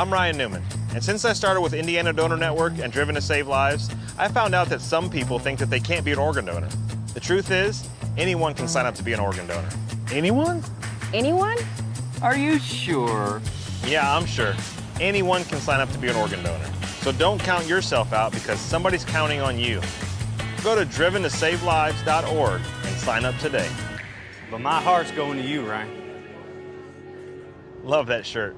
I'm Ryan Newman, and since I started with Indiana Donor Network and Driven to Save Lives, I found out that some people think that they can't be an organ donor. The truth is, anyone can sign up to be an organ donor. Anyone? Anyone? Are you sure? Yeah, I'm sure. Anyone can sign up to be an organ donor. So don't count yourself out because somebody's counting on you. Go to driventosavelives.org and sign up today. But my heart's going to you, Ryan. Love that shirt.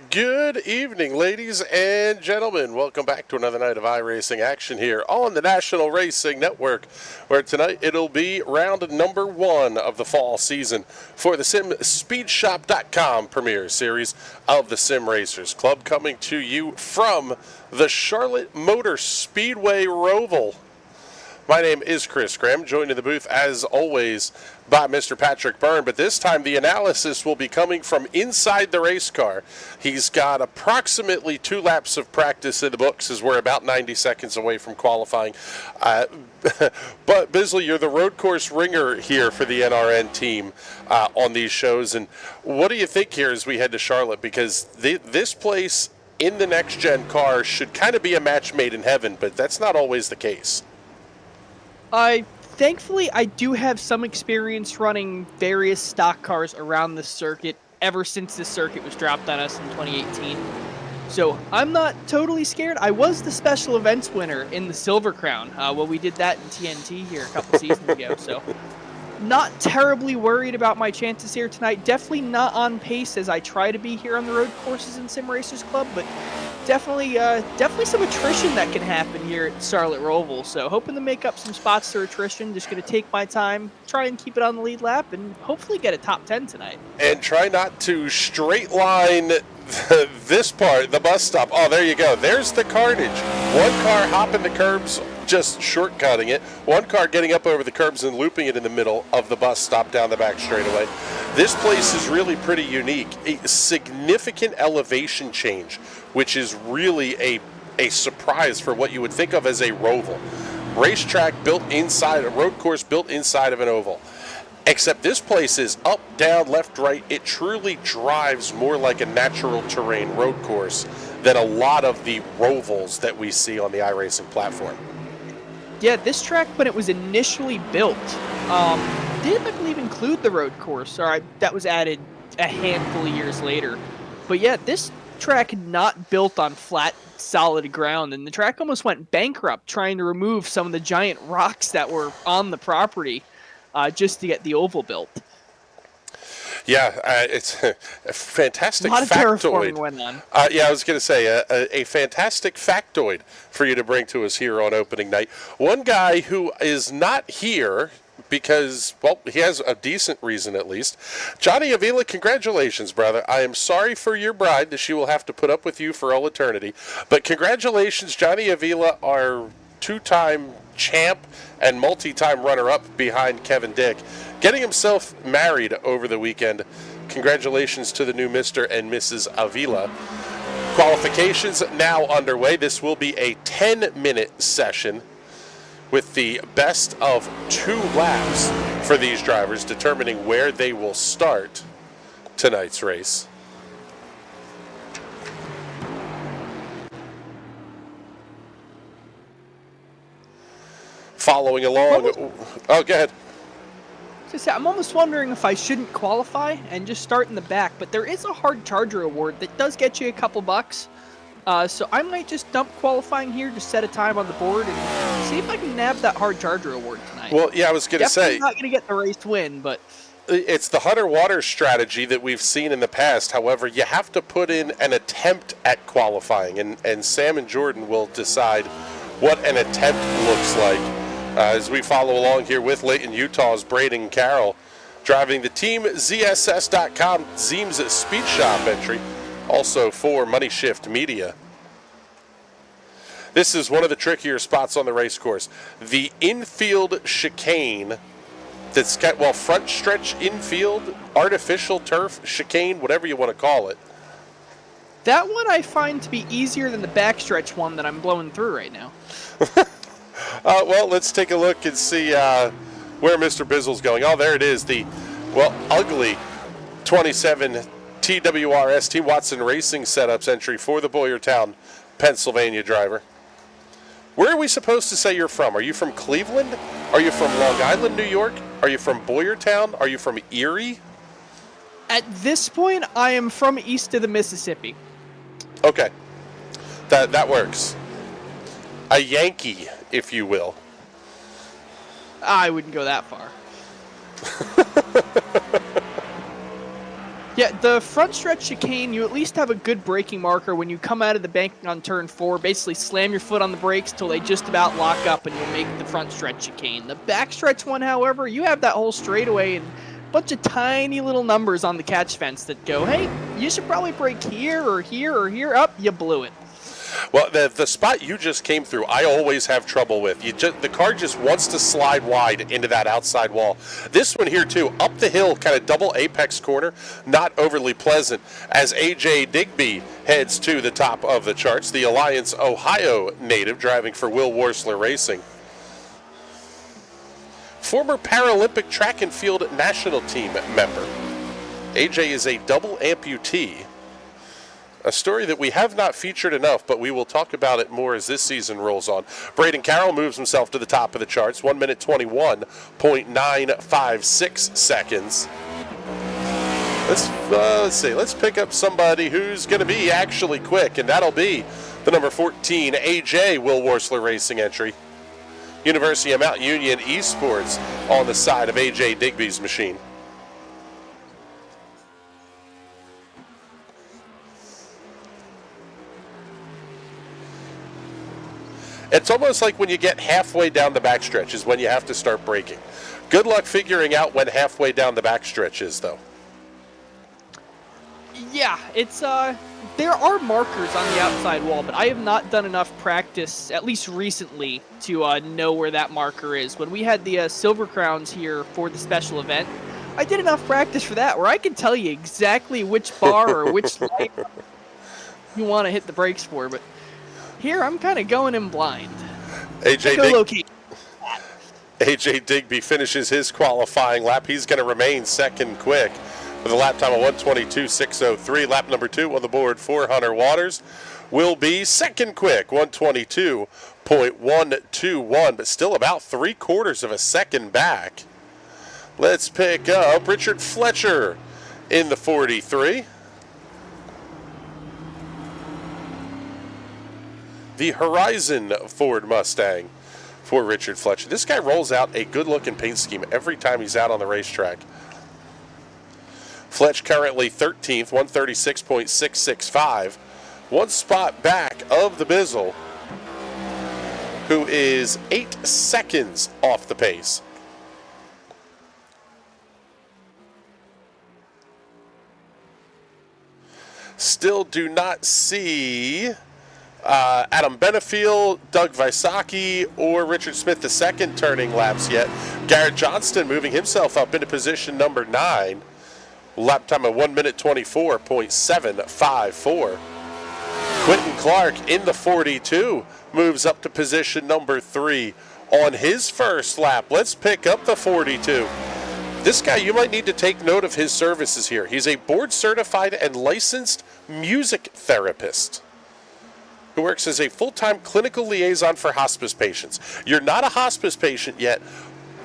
Good evening, ladies and gentlemen. Welcome back to another night of iRacing action here on the National Racing Network, where tonight it'll be round number 1 of the fall season for the SimSpeedShop.com Premier Series of the Sim Racers Club, coming to you from the Charlotte Motor Speedway Roval. My name is Chris Graham, joined in the booth, as always, by Mr. Patrick Byrne, but this time the analysis will be coming from inside the race car. He's got approximately 2 laps of practice in the books, as we're about 90 seconds away from qualifying. But, Bisley, you're the road course ringer here for the NRN team on these shows, and what do you think here as we head to Charlotte? Because this place in the Next Gen car should kind of be a match made in heaven, but that's not always the case. Thankfully, I do have some experience running various stock cars around the circuit ever since this circuit was dropped on us in 2018. So I'm not totally scared. I was the special events winner in the Silver Crown. Well, we did that in TNT here a couple seasons ago. So not terribly worried about my chances here tonight. Definitely not on pace as I try to be here on the road courses in Sim Racers Club, but definitely some attrition that can happen here at Charlotte Roval. So hoping to make up some spots through attrition. Just going to take my time, try and keep it on the lead lap, and hopefully get a top 10 tonight. And try not to straight line this part, the bus stop. Oh, there you go. There's the carnage. One car hopping the curbs, just shortcutting it. One car getting up over the curbs and looping it in the middle of the bus stop down the back straightaway. This place is really pretty unique. A significant elevation change, which is really a surprise for what you would think of as a roval. Racetrack built inside, a road course built inside of an oval. Except this place is up, down, left, right. It truly drives more like a natural terrain road course than a lot of the rovals that we see on the iRacing platform. Yeah, this track, when it was initially built, didn't, I believe, include the road course. That was added a handful of years later. But yeah, this track not built on flat, solid ground, and the track almost went bankrupt trying to remove some of the giant rocks that were on the property just to get the oval built. Yeah, it's a fantastic factoid. A lot of terraforming went on. Yeah, I was going to say, a fantastic factoid for you to bring to us here on opening night. One guy who is not here because, well, he has a decent reason at least. Johnny Avila, congratulations, brother. I am sorry for your bride that she will have to put up with you for all eternity. But congratulations, Johnny Avila, our 2-time champ and multi-time runner-up behind Kevin Dick, getting himself married over the weekend. Congratulations to the new Mr. and Mrs. Avila. Qualifications now underway. This will be a 10-minute session with the best of 2 laps for these drivers, determining where they will start tonight's race. Following along. Oh, go ahead. I'm almost wondering if I shouldn't qualify and just start in the back, but there is a hard charger award that does get you a couple bucks. So I might just dump qualifying here, just set a time on the board, and see if I can nab that hard charger award tonight. Well, yeah, I was going to say, not going to get the race win, but it's the Hunter Waters strategy that we've seen in the past. However, you have to put in an attempt at qualifying, and Sam and Jordan will decide what an attempt looks like. As we follow along here with Layton, Utah's Braden Carroll, driving the Team ZSS.com Zeems Speed Shop entry, also for Money Shift Media. This is one of the trickier spots on the race course. The infield chicane that's got, well, front stretch infield, artificial turf, chicane, whatever you want to call it. That one I find to be easier than the backstretch one that I'm blowing through right now. Well, let's take a look and see where Mr. Bizzle's going. Oh, there it is. The, well, ugly 27 TWRS Team Watson Racing setups entry for the Boyertown, Pennsylvania driver. Where are we supposed to say you're from? Are you from Cleveland? Are you from Long Island, New York? Are you from Boyertown? Are you from Erie? At this point, I am from east of the Mississippi. Okay. That works. A Yankee, if you will. I wouldn't go that far. Yeah, the front stretch chicane, you at least have a good braking marker when you come out of the bank on turn 4. Basically slam your foot on the brakes till they just about lock up and you'll make the front stretch chicane. The back stretch one, however, you have that whole straightaway and a bunch of tiny little numbers on the catch fence that go, hey, you should probably brake here or here or here. Up, you blew it. Well, the spot you just came through, I always have trouble with. The car just wants to slide wide into that outside wall. This one here, too, up the hill, kind of double apex corner, not overly pleasant, as A.J. Digby heads to the top of the charts, the Alliance, Ohio native, driving for Will Worsler Racing. Former Paralympic track and field national team member. A.J. is a double amputee. A story that we have not featured enough, but we will talk about it more as this season rolls on. Braden Carroll moves himself to the top of the charts, 1 minute 21.956 seconds. Let's see. Let's pick up somebody who's going to be actually quick, and that'll be the number 14 AJ Will Worsler Racing entry. University of Mount Union Esports on the side of AJ Digby's machine. It's almost like when you get halfway down the backstretch is when you have to start braking. Good luck figuring out when halfway down the backstretch is, though. Yeah, it's there are markers on the outside wall, but I have not done enough practice, at least recently, to know where that marker is. When we had the Silver Crowns here for the special event, I did enough practice for that, where I can tell you exactly which bar or which light you want to hit the brakes for, but here, I'm kind of going in blind. AJ Digby finishes his qualifying lap. He's going to remain second quick with a lap time of 1:22.603. Lap number 2 on the board for Hunter Waters will be second quick, 1:22.121, but still about 3/4 of a second back. Let's pick up Richard Fletcher in the 43. The Horizon Ford Mustang for Richard Fletcher. This guy rolls out a good-looking paint scheme every time he's out on the racetrack. Fletch currently 13th, 136.665. One spot back of the Bizzle, who is 8 seconds off the pace. Still do not see Adam Benefiel, Doug Wysocki, or Richard Smith II turning laps yet. Garrett Johnston moving himself up into position number 9. Lap time of 1:24.754. Quentin Clark in the 42 moves up to position number 3 on his first lap. Let's pick up the 42. This guy, you might need to take note of his services here. He's a board-certified and licensed music therapist who works as a full-time clinical liaison for hospice patients. You're not a hospice patient yet,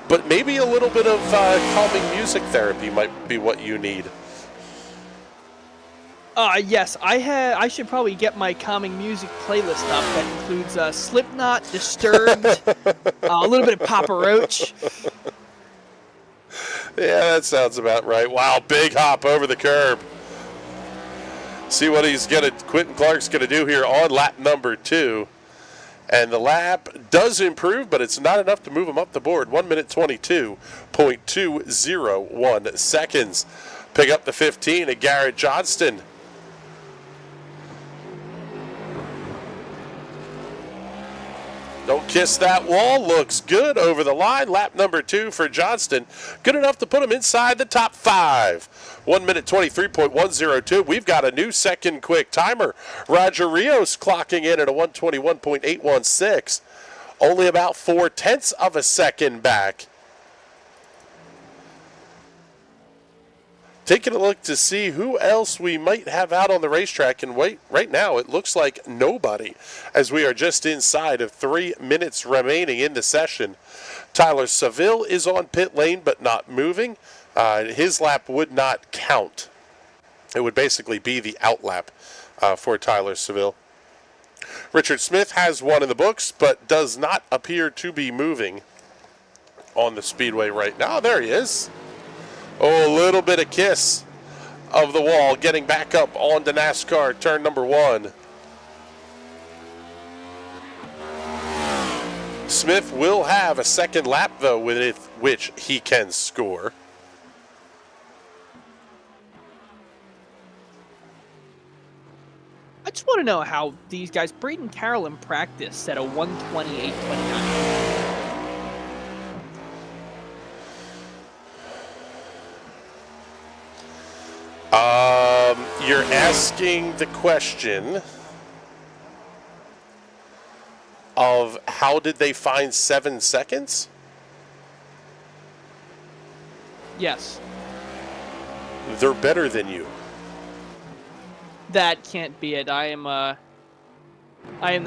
but maybe a little bit of calming music therapy might be what you need. Yes, I should probably get my calming music playlist up. That includes Slipknot, Disturbed, a little bit of Papa Roach. Yeah, that sounds about right. Wow, big hop over the curb. See what Quentin Clark's gonna do here on lap number 2. And the lap does improve, but it's not enough to move him up the board. 1:22.201 seconds. Pick up the 15 at Garrett Johnston. Don't kiss that wall. Looks good over the line. Lap number 2 for Johnston. Good enough to put him inside the top 5. 1 minute 23.102. We've got a new second quick timer. Roger Rios clocking in at a 121.816. Only about 0.4 of a second back. Taking a look to see who else we might have out on the racetrack. And wait, right now it looks like nobody, as we are just inside of 3 minutes remaining in the session. Tyler Seville is on pit lane but not moving. His lap would not count. It would basically be the out lap for Tyler Seville. Richard Smith has one in the books but does not appear to be moving on the speedway right now. There he is. Oh, a little bit of kiss of the wall, getting back up onto NASCAR turn number 1. Smith will have a second lap, though, with which he can score. I just want to know how these guys, Braden Carroll in practice, set a 128.29. You're asking the question of how did they find 7 seconds? Yes. They're better than you. That can't be it. I am the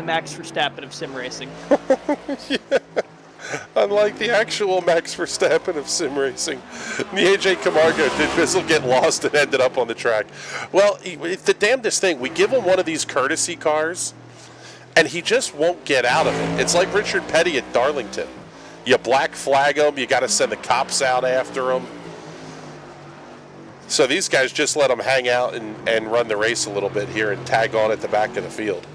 Max Verstappen of sim racing. Yeah. Unlike the actual Max Verstappen of sim racing, the AJ Camargo did Bizzle get lost and ended up on the track. Well, it's the damnedest thing. We give him one of these courtesy cars, and he just won't get out of it. It's like Richard Petty at Darlington. You black flag him, you got to send the cops out after him. So these guys just let him hang out and run the race a little bit here and tag on at the back of the field.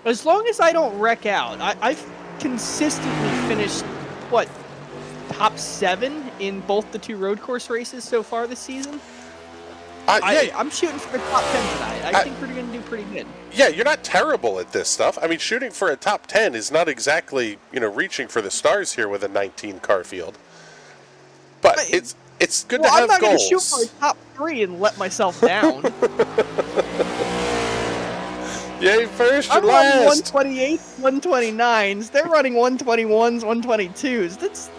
As long as I don't wreck out, I've consistently finished, top 7 in both the 2 road course races so far this season? I'm shooting for the top 10 tonight. I think we're going to do pretty good. Yeah, you're not terrible at this stuff. I mean, shooting for a top 10 is not exactly, reaching for the stars here with a 19-car field. But it's good to have goals. I'm not going to shoot for a top 3 and let myself down. Yay, first and I'm last. running 128s, 129s. They're running 121s, 122s.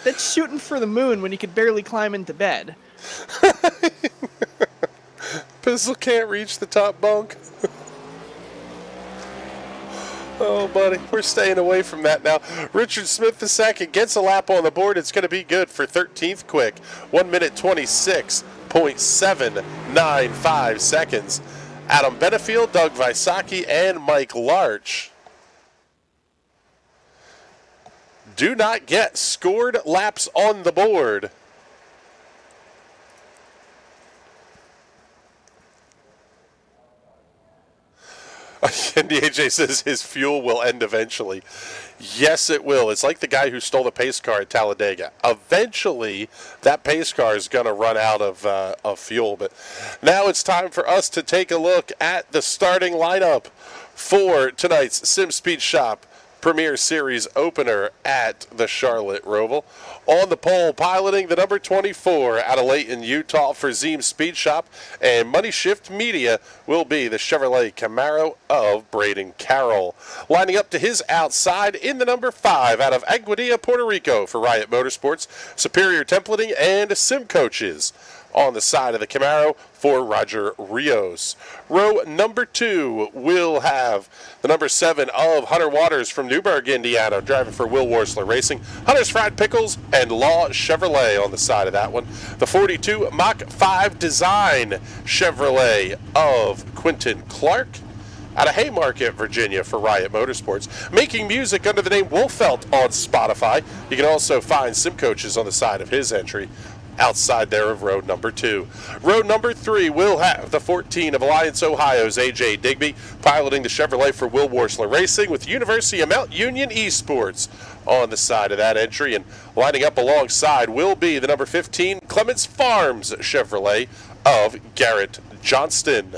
That's shooting for the moon when you could barely climb into bed. Pistol can't reach the top bunk. Oh, buddy, we're staying away from that now. Richard Smith II gets a lap on the board. It's going to be good for 13th quick. 1 minute 26.795 seconds. Adam Benefield, Doug Wysocki, and Mike Larch do not get scored laps on the board. And AJ says his fuel will end eventually. Yes, it will. It's like the guy who stole the pace car at Talladega. Eventually, that pace car is going to run out of fuel. But now it's time for us to take a look at the starting lineup for tonight's Sim Speed Shop Premier Series opener at the Charlotte Roval. On the pole, piloting the number 24 out of Layton, Utah for Zeem Speed Shop, and Money Shift Media will be the Chevrolet Camaro of Braden Carroll. Lining up to his outside in the number 5 out of Aguadilla, Puerto Rico for Riot Motorsports, Superior Templating, and Sim Coaches. On the side of the Camaro for Roger Rios. Row number 2 will have the number 7 of Hunter Waters from Newburgh, Indiana, driving for Will Worsler Racing. Hunter's Fried Pickles and Law Chevrolet on the side of that one. The 42 Mach 5 Design Chevrolet of Quentin Clark. Out of Haymarket, Virginia for Riot Motorsports. Making music under the name Wolfelt on Spotify. You can also find Sim Coaches on the side of his entry. Outside there of road number 2. Road number 3 will have the 14 of Alliance, Ohio's A.J. Digby, piloting the Chevrolet for Will Worsler Racing with University of Mount Union Esports on the side of that entry. And lining up alongside will be the number 15 Clements Farms Chevrolet of Garrett Johnston.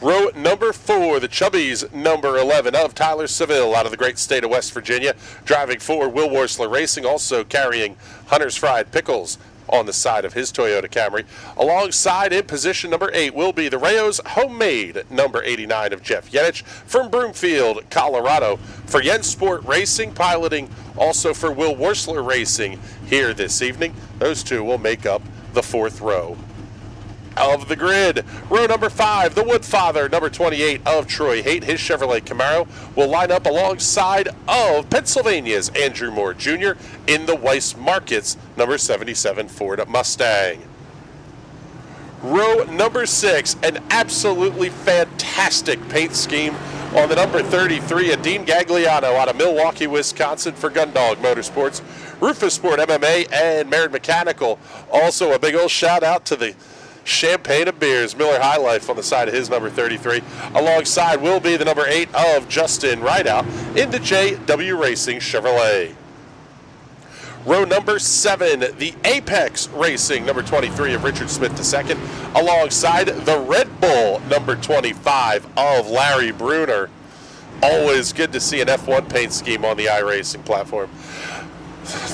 Row number 4, the Chubbies number 11 of Tyler Seville out of the great state of West Virginia. Driving for Will Worsler Racing, also carrying Hunter's Fried Pickles on the side of his Toyota Camry. Alongside in position number 8 will be the Rayo's Homemade number 89 of Jeff Yenich from Broomfield, Colorado. For Yen Sport Racing, piloting also for Will Worsler Racing here this evening. Those two will make up the 4th row of the grid. Row number 5, the Woodfather, number 28 of Troy Haight, his Chevrolet Camaro, will line up alongside of Pennsylvania's Andrew Moore Jr. in the Weiss Markets, number 77 Ford Mustang. Row number 6, an absolutely fantastic paint scheme on the number 33 of Dean Gagliano out of Milwaukee, Wisconsin for Gundog Motorsports, Rufus Sport MMA, and Merritt Mechanical. Also a big old shout out to the Champagne of Beers, Miller High Life on the side of his number 33. Alongside will be the number 8 of Justin Rideout in the JW Racing Chevrolet. Row number 7, the Apex Racing, number 23 of Richard Smith II, alongside the Red Bull, number 25 of Larry Bruner. Always good to see an F1 paint scheme on the iRacing platform.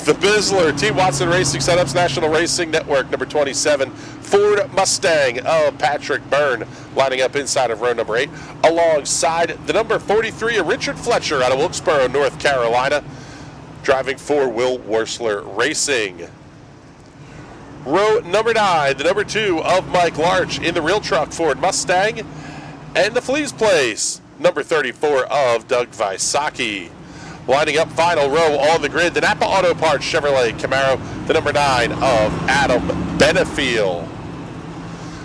The Bizzler, Team Watson Racing Setups National Racing Network, number 27, Ford Mustang of Patrick Byrne, lining up inside of row number 8, alongside the number 43 of Richard Fletcher out of Wilkesboro, North Carolina, driving for Will Worsler Racing. Row number 9, the number 2 of Mike Larch in the Real Truck Ford Mustang, and the Fleas Place, number 34 of Doug Wysocki. Lining up final row on the grid, the Napa Auto Parts Chevrolet Camaro, the number 9 of Adam Benefiel.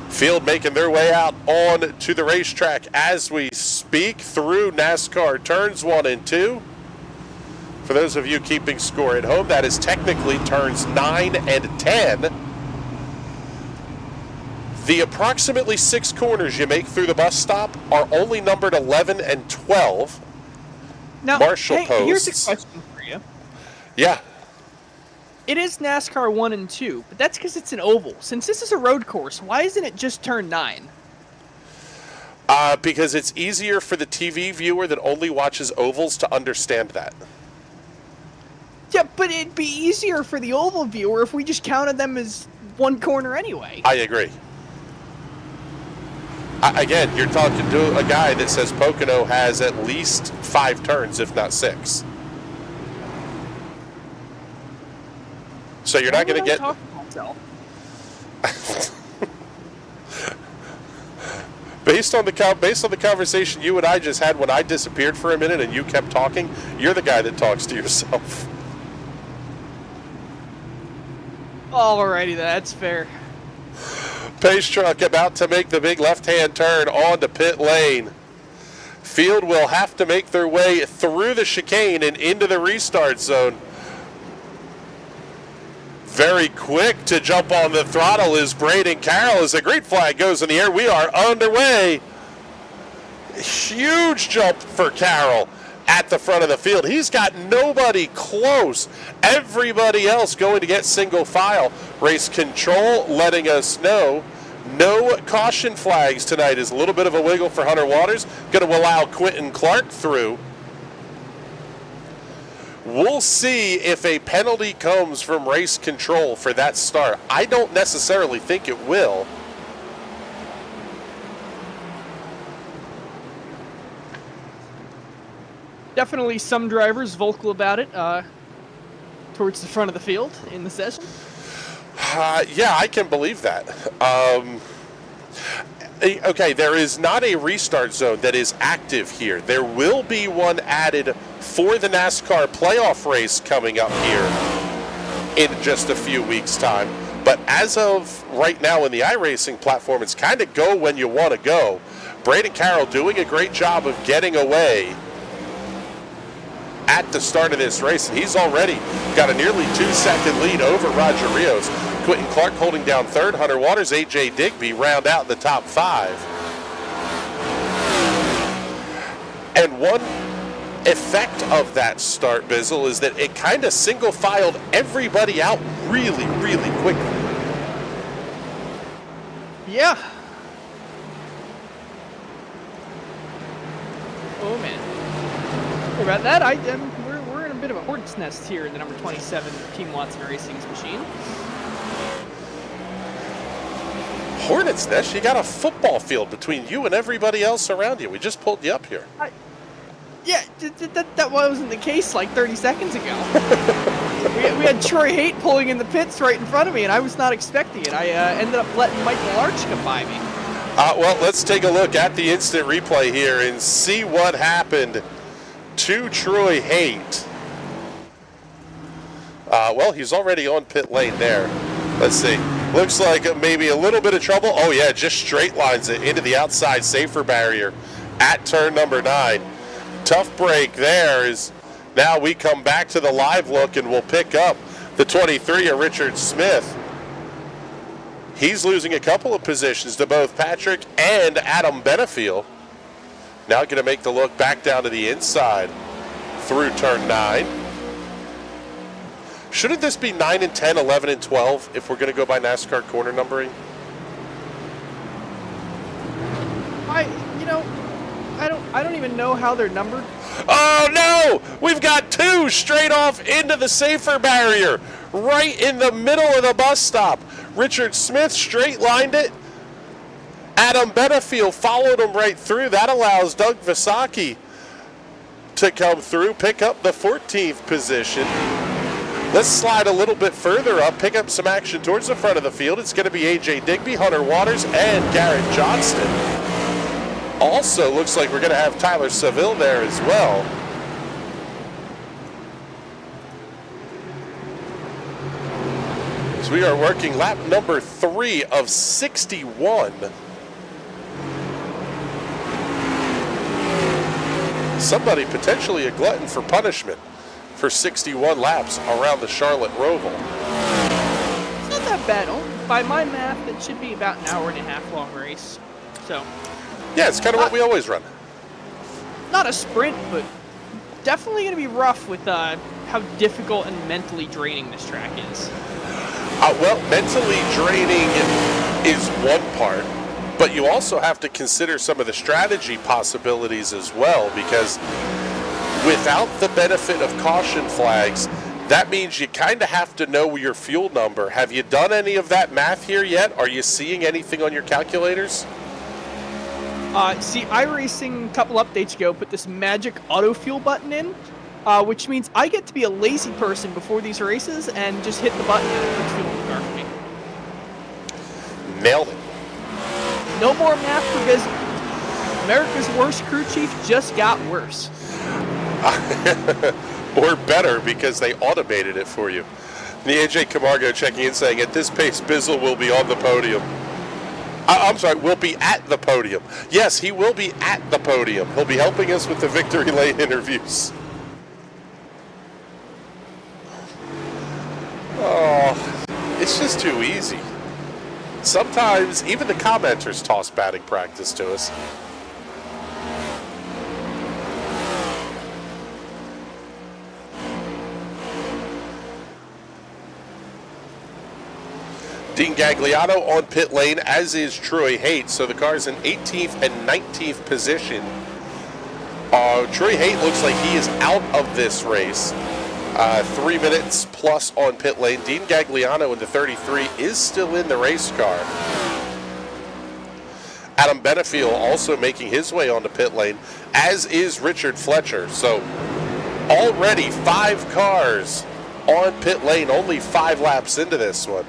Field making their way out on to the racetrack as we speak through NASCAR turns 1 and 2. For those of you keeping score at home, that is technically turns 9 and 10. The approximately 6 corners you make through the bus stop are only numbered 11 and 12. Now, Marshall hey, posts. here's a question for you. Yeah. It is NASCAR 1 and 2, but that's because it's an oval. Since this is a road course, why isn't it just turn 9? Because it's easier for the TV viewer that only watches ovals to understand that. Yeah, but it'd be easier for the oval viewer if we just counted them as one corner anyway. I agree. Again, you're talking to a guy that says Pocono has at least 5 turns, if not 6. So you're not going to get... Based on the conversation you and I just had when I disappeared for a minute and you kept talking, you're the guy that talks to yourself. Alrighty, that's fair. Pace truck about to make the big left-hand turn onto pit lane. Field will have to make their way through the chicane and into the restart zone. Very quick to jump on the throttle is Braden Carroll as the green flag goes in the air. We are underway. Huge jump for Carroll at the front of the field. He's got nobody close. Everybody else going to get single file. Race control letting us know no caution flags tonight. Is a little bit of a wiggle for Hunter Waters. Going to allow Quentin Clark through. We'll see if a penalty comes from race control for that start. I don't necessarily think it will. Definitely some drivers vocal about it towards the front of the field in the session. Yeah, I can believe that. Okay, there is not a restart zone that is active here. There will be one added for the NASCAR playoff race coming up here in just a few weeks' time. But as of right now in the iRacing platform, it's kind of go when you want to go. Braden Carroll doing a great job of getting away at the start of this race, and he's already got a nearly 2-second lead over Roger Rios. Quentin Clark holding down third. Hunter Waters, A.J. Digby round out in the top 5. And one effect of that start, Bizzle, is that it kind of single-filed everybody out really, really quickly. Yeah. Oh man. Sorry about that. We're in a bit of a hornet's nest here in the number 27 Team Watson Racing's machine. Hornet's Nest? You got a football field between you and everybody else around you. We just pulled you up here. Yeah, that wasn't the case like 30 seconds ago. we had Troy Haight pulling in the pits right in front of me, and I was not expecting it. I ended up letting Michael Arch come by me. Well, let's take a look at the instant replay here and see what happened to Troy Haight. Well, he's already on pit lane there. Let's see. Looks like maybe a little bit of trouble. Oh, yeah, just straight lines it into the outside safer barrier at turn number 9. Tough break there. Is now we come back to the live look and we'll pick up the 23 of Richard Smith. He's losing a couple of positions to both Patrick and Adam Benefiel. Now going to make the look back down to the inside through turn 9. Shouldn't this be 9 and 10, 11 and 12 if we're going to go by NASCAR corner numbering? I don't even know how they're numbered. Oh no! We've got 2 straight off into the safer barrier, right in the middle of the bus stop. Richard Smith straight lined it. Adam Benefiel followed him right through. That allows Doug Visacki to come through, pick up the 14th position. Let's slide a little bit further up, pick up some action towards the front of the field. It's going to be AJ Digby, Hunter Waters, and Garrett Johnston. Also looks like we're going to have Tyler Seville there as well. So we are working lap number 3 of 61. Somebody potentially a glutton for punishment for 61 laps around the Charlotte Roval. It's not that bad. By my math, it should be about an hour and a half long race. So. Yeah, it's kind of what we always run. Not a sprint, but definitely going to be rough with how difficult and mentally draining this track is. Well, mentally draining is one part, but you also have to consider some of the strategy possibilities as well, because without the benefit of caution flags, that means you kind of have to know your fuel number. Have you done any of that math here yet? Are you seeing anything on your calculators? See, iRacing a couple updates ago put this magic auto fuel button in, which means I get to be a lazy person before these races and just hit the button and it puts fuel in the car for me. Nailed it. No more math for business. America's worst crew chief just got worse. Or better, because they automated it for you. The AJ Camargo checking in saying, at this pace, Bizzle will be on the podium. I'm sorry, will be at the podium. Yes, he will be at the podium. He'll be helping us with the victory lane interviews. Oh, it's just too easy. Sometimes even the commenters toss batting practice to us. Dean Gagliano on pit lane, as is Troy Haight. So the car's in 18th and 19th position. Troy Haight looks like he is out of this race. 3 minutes plus on pit lane. Dean Gagliano in the 33 is still in the race car. Adam Benefiel also making his way onto pit lane, as is Richard Fletcher. So already 5 cars on pit lane, only 5 laps into this one.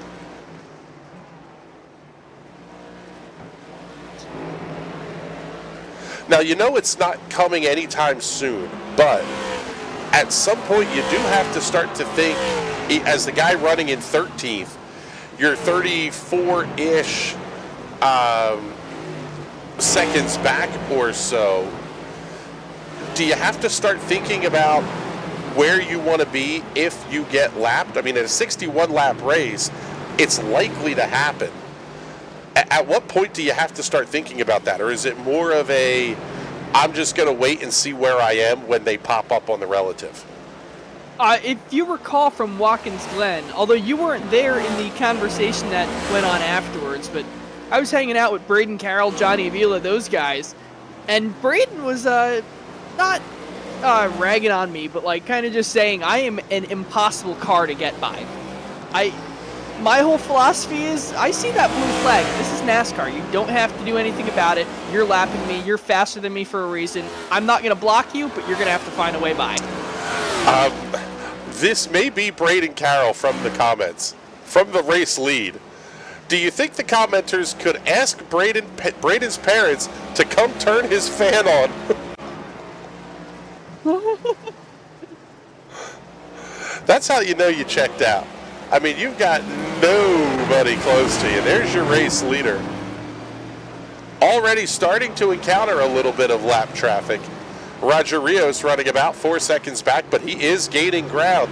Now, you know it's not coming anytime soon, but at some point you do have to start to think, as the guy running in 13th, you're 34-ish seconds back or so. Do you have to start thinking about where you want to be if you get lapped? I mean, in a 61-lap race, it's likely to happen. At what point do you have to start thinking about that? Or is it more of a, I'm just going to wait and see where I am when they pop up on the relative? If you recall from Watkins Glen, although you weren't there in the conversation that went on afterwards, but I was hanging out with Braden Carroll, Johnny Avila, those guys, and Braden was not ragging on me, but like kind of just saying I am an impossible car to get by. My whole philosophy is I see that blue flag. This is NASCAR. You don't have to do anything about it. You're lapping me. You're faster than me for a reason. I'm not going to block you, but you're going to have to find a way by. This may be Braden Carroll from the comments, from the race lead. Do you think the commenters could ask Braden's parents to come turn his fan on? That's how you know you checked out. I mean, you've got nobody close to you. There's your race leader. Already starting to encounter a little bit of lap traffic. Roger Rios running about 4 seconds back, but he is gaining ground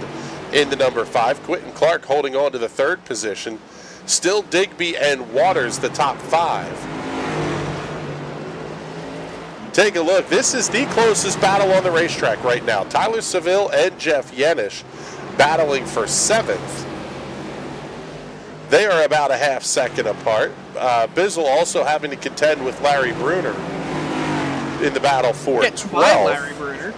in the number 5. Quentin Clark holding on to the 3rd position. Still Digby and Waters the top 5. Take a look. This is the closest battle on the racetrack right now. Tyler Seville and Jeff Yanish battling for 7th. They are about a half second apart. Bizzle also having to contend with Larry Bruner in the battle for 12th. Larry Bruner.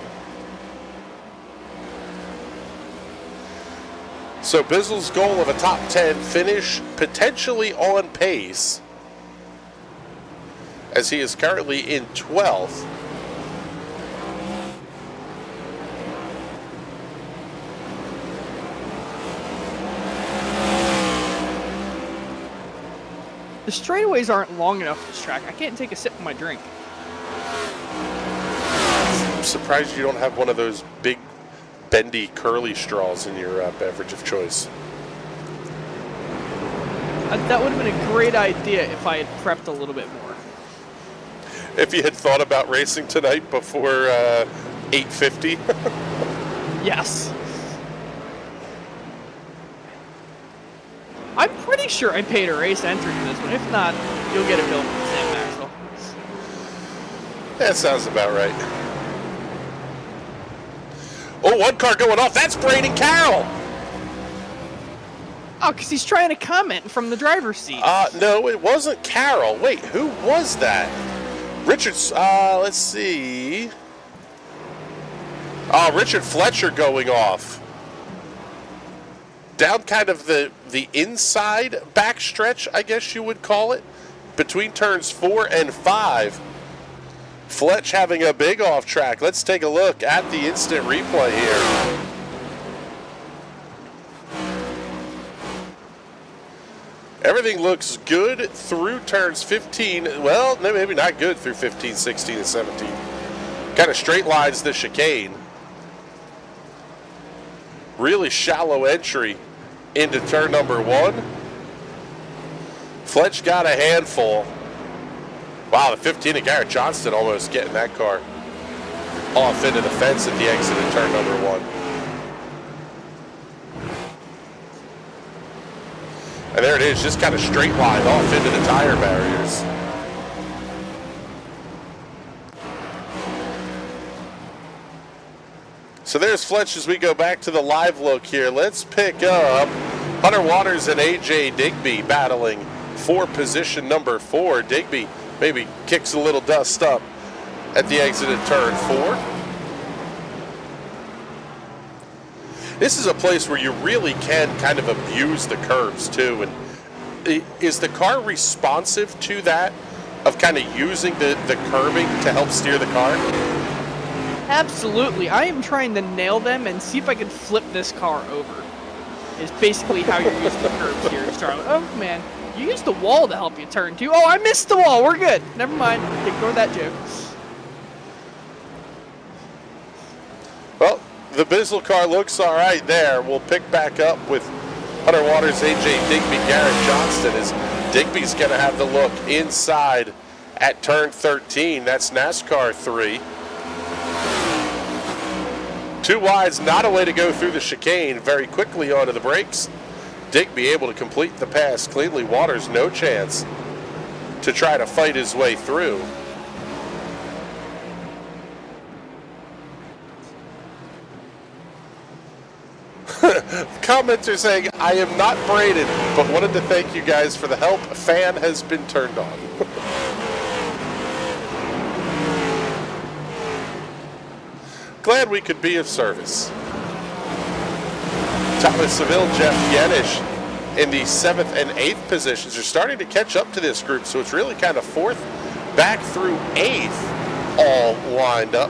So Bizzle's goal of a top 10 finish, potentially on pace, as he is currently in 12th. The straightaways aren't long enough for this track. I can't take a sip of my drink. I'm surprised you don't have one of those big, bendy, curly straws in your beverage of choice. That would have been a great idea if I had prepped a little bit more. If you had thought about racing tonight before 8:50. Yes. I'm pretty sure I paid a race entry for this one. If not, you'll get a bill from Sam Maxwell. That sounds about right. Oh, one car going off. That's Braden Carroll. Oh, because he's trying to comment from the driver's seat. No, it wasn't Carroll. Wait, who was that? Richard's, let's see. Oh, Richard Fletcher going off. Down kind of the inside backstretch, I guess you would call it, between turns 4 and 5. Fletch having a big off track. Let's take a look at the instant replay here. Everything looks good through turns 15. Well, maybe not good through 15, 16, and 17. Kind of straight lines the chicane. Really shallow entry into turn number 1. Fletch got a handful. Wow, the 15 of Garrett Johnston almost getting that car off into the fence at the exit of turn number 1. And there it is, just kind of straight line off into the tire barriers. So there's Fletch as we go back to the live look here. Let's pick up Hunter Waters and AJ Digby battling for position number 4. Digby maybe kicks a little dust up at the exit of turn 4. This is a place where you really can kind of abuse the curves too. And is the car responsive to that, of kind of using the curbing to help steer the car? Absolutely. I am trying to nail them and see if I can flip this car over. Is basically how you're using the curves here, Charlotte. Oh, man. You used the wall to help you turn, too. Oh, I missed the wall. We're good. Never mind. Ignore that joke. Well, the Bizzle car looks all right there. We'll pick back up with Hunter Waters, AJ Digby, Garrett Johnston, as Digby's going to have the look inside at turn 13. That's NASCAR 3. 2 wides, not a way to go through the chicane. Very quickly onto the brakes. Digby able to complete the pass cleanly. Waters no chance to try to fight his way through. Commenter saying, I am not braided, but wanted to thank you guys for the help. Fan has been turned on. Glad we could be of service. Thomas Seville, Jeff Yanish in the 7th and 8th positions are starting to catch up to this group, so it's really kind of 4th back through 8th all lined up.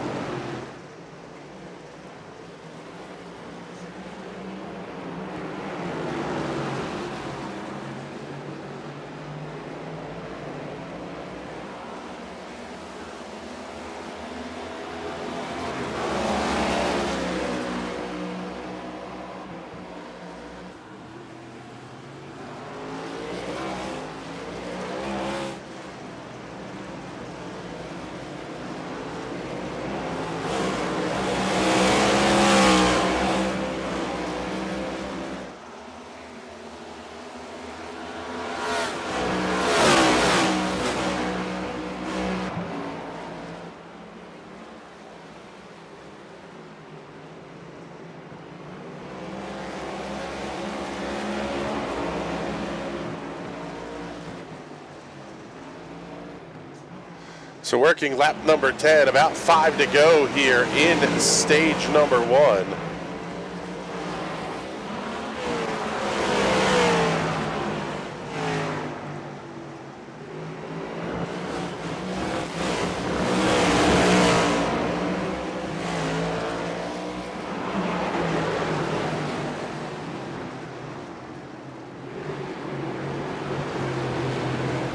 So working lap number 10, about 5 to go here in stage number 1.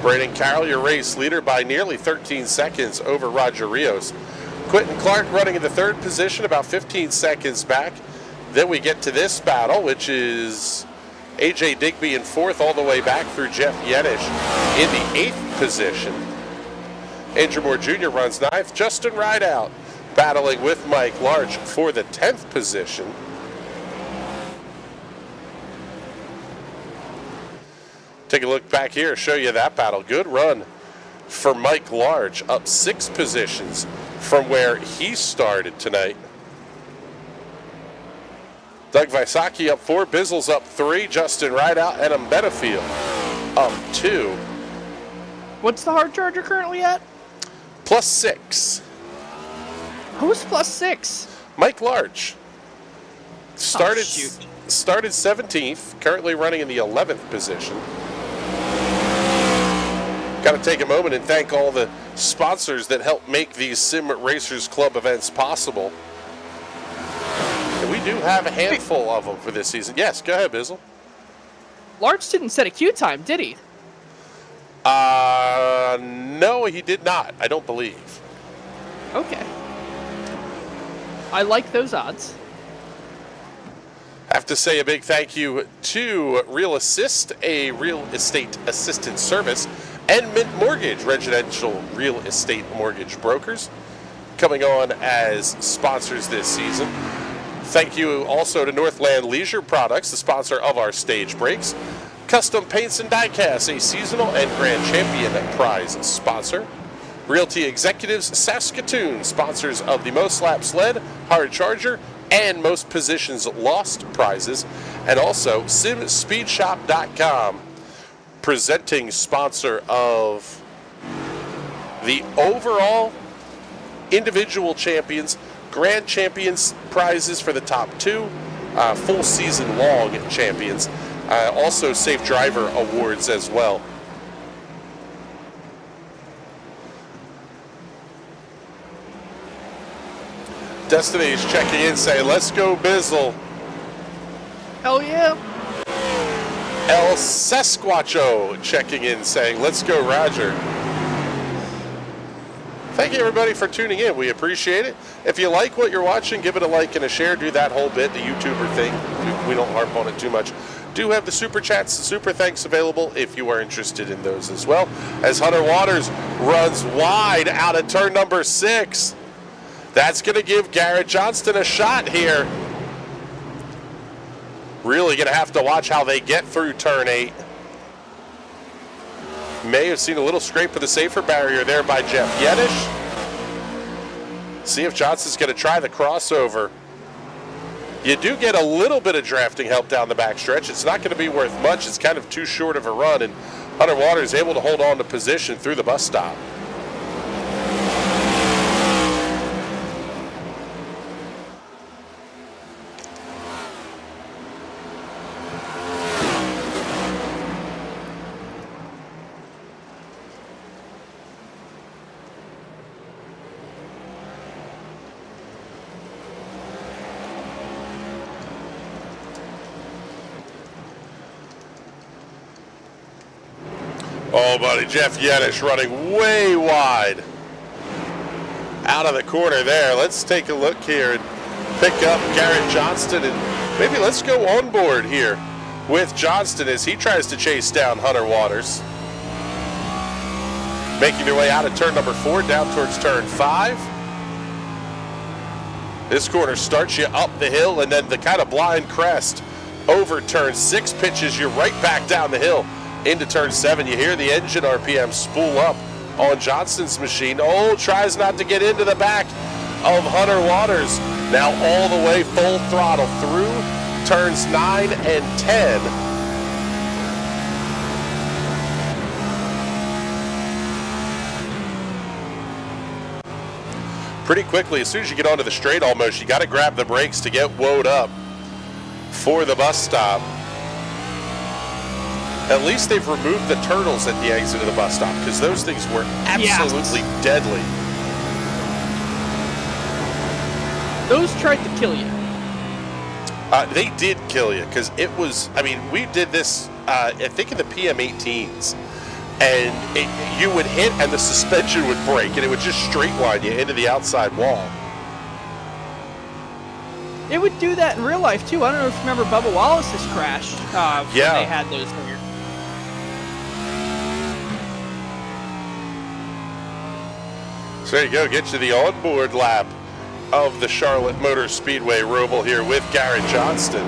Brayden Carroll, your race leader by nearly 13 seconds over Roger Rios. Quentin Clark running in the 3rd position, about 15 seconds back. Then we get to this battle, which is AJ Digby in 4th all the way back through Jeff Yenish in the 8th position. Andrew Moore Jr. runs 9th. Justin Rideout battling with Mike Larch for the 10th position. Take a look back here, show you that battle. Good run for Mike Large, up 6 positions from where he started tonight. Doug Wysocki up 4, Bizzle's up 3, Justin Rideout, and Benefield up 2. What's the hard charger currently at? +6. Who's +6? Mike Large. Started 17th, currently running in the 11th position. Got to take a moment and thank all the sponsors that help make these Sim Racers Club events possible. And we do have a handful of them for this season. Yes, go ahead, Bizzle. Larch didn't set a queue time, did he? No, he did not. I don't believe. Okay. I like those odds. Have to say a big thank you to Real Assist, a real estate assistance service, and Mint Mortgage, residential real estate mortgage brokers, coming on as sponsors this season. Thank you also to Northland Leisure Products, the sponsor of our stage breaks. Custom Paints and Diecast, a seasonal and Grand Champion prize sponsor. Realty Executives Saskatoon, sponsors of the Most Laps Led, Hard Charger, and Most Positions Lost prizes. And also SimSpeedShop.com, presenting sponsor of the overall individual champions, Grand Champions prizes for the top 2, full season long champions, also Safe Driver awards as well. Destiny's checking in saying, let's go Bizzle. Hell yeah. El Sasquatcho checking in saying, let's go Roger. Thank you everybody for tuning in. We appreciate it. If you like what you're watching, give it a like and a share. Do that whole bit, the YouTuber thing. We don't harp on it too much. Do have the super chats, super thanks available if you are interested in those as well. As Hunter Waters runs wide out of turn number 6. That's going to give Garrett Johnston a shot here. Really going to have to watch how they get through turn 8. May have seen a little scrape of the safer barrier there by Jeff Yedish. See if Johnston's going to try the crossover. You do get a little bit of drafting help down the backstretch. It's not going to be worth much. It's kind of too short of a run, and Hunter Waters is able to hold on to position through the bus stop. Oh, buddy, Jeff Yenish running way wide. Out of the corner there. Let's take a look here and pick up Garrett Johnston. And maybe let's go on board here with Johnston as he tries to chase down Hunter Waters. Making your way out of turn number 4 down towards turn 5. This corner starts you up the hill, and then the kind of blind crest over turn 6 pitches you right back down the hill into turn 7. You hear the engine RPM spool up on Johnston's machine. Oh, tries not to get into the back of Hunter Waters. Now all the way full throttle through turns 9 and 10. Pretty quickly, as soon as you get onto the straight almost, you got to grab the brakes to get woed up for the bus stop. At least they've removed the turtles at the exit of the bus stop, because those things were absolutely deadly. Those tried to kill you. They did kill you, because it was, I mean, we did this, I think in the PM18s, and you would hit and the suspension would break, and it would just straight line you into the outside wall. It would do that in real life, too. I don't know if you remember Bubba Wallace's crash when they had those there. So there you go, get you the onboard lap of the Charlotte Motor Speedway Roval here with Garrett Johnston.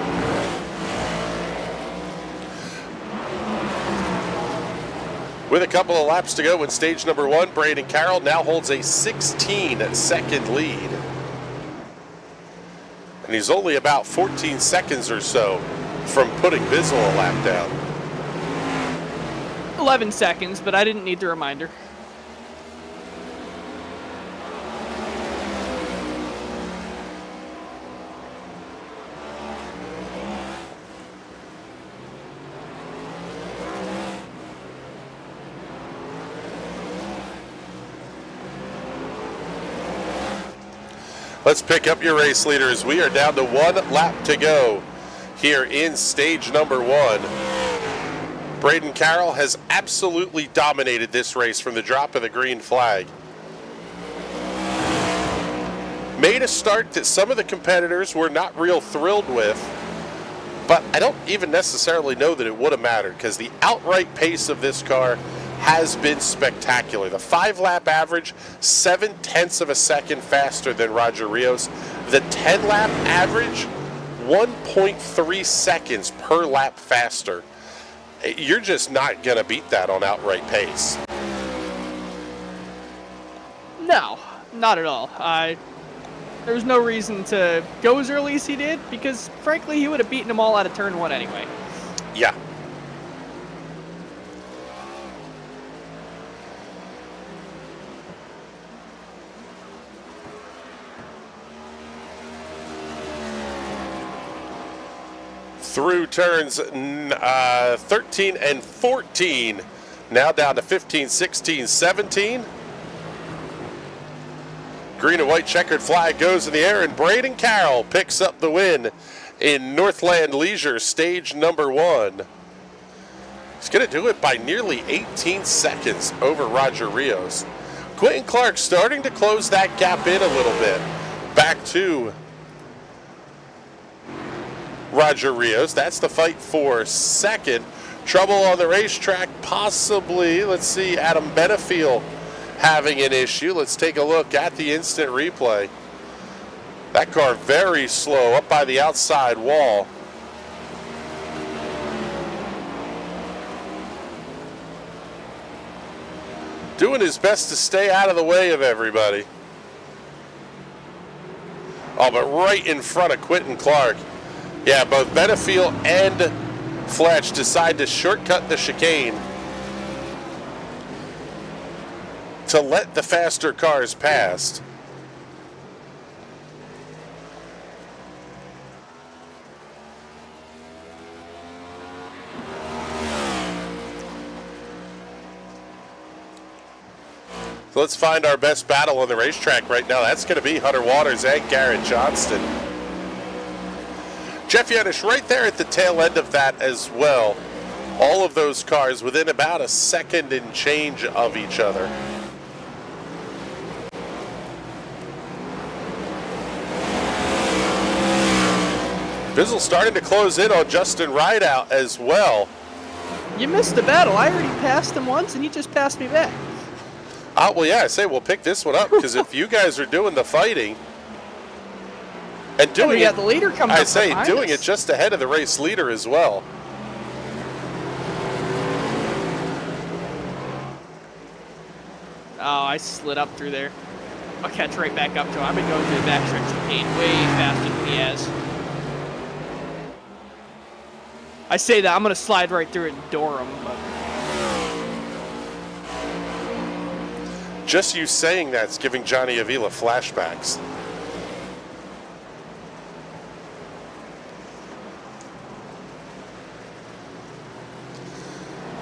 With a couple of laps to go in stage number 1, Braden Carroll now holds a 16-second lead. And he's only about 14 seconds or so from putting Bizzle a lap down. 11 seconds, but I didn't need the reminder. Let's pick up your race leaders. We are down to 1 lap to go here in stage number 1. Braden Carroll has absolutely dominated this race from the drop of the green flag. Made a start that some of the competitors were not real thrilled with, but I don't even necessarily know that it would have mattered, because the outright pace of this car has been spectacular. The 5-lap average, 0.7 of a second faster than Roger Rios. The 10-lap average, 1.3 seconds per lap faster. You're just not going to beat that on outright pace. No, not at all. There was no reason to go as early as he did, because frankly, he would have beaten them all out of turn 1 anyway. Yeah. Through turns 13 and 14, now down to 15, 16, 17. Green and white checkered flag goes in the air, and Braden Carroll picks up the win in Northland Leisure stage number 1. He's going to do it by nearly 18 seconds over Roger Rios. Quentin Clark starting to close that gap in a little bit. Back to Roger Rios. That's the fight for second. Trouble on the racetrack, possibly. Let's see, Adam Benefiel having an issue. Let's take a look at the instant replay. That car very slow up by the outside wall. Doing his best to stay out of the way of everybody. Oh, but right in front of Quentin Clark. Yeah, both Benefiel and Fletch decide to shortcut the chicane to let the faster cars pass. So let's find our best battle on the racetrack right now. That's going to be Hunter Waters and Garrett Johnston. Jeff Yanish right there at the tail end of that as well. All of those cars within about a second and change of each other. Bizzle starting to close in on Justin Rideout as well. You missed the battle. I already passed him once, and he just passed me back. Well, yeah, I say we'll pick this one up because if you guys are doing the fighting and doing the leader coming I up say behind doing us. it just ahead of the race leader as well. Oh, I slid up through there. I'll catch right back up to him. I've been going through the backstretch chicane way faster than he has. I say that, I'm going to slide right through it and door him. But... Just you saying that's giving Johnny Avila flashbacks.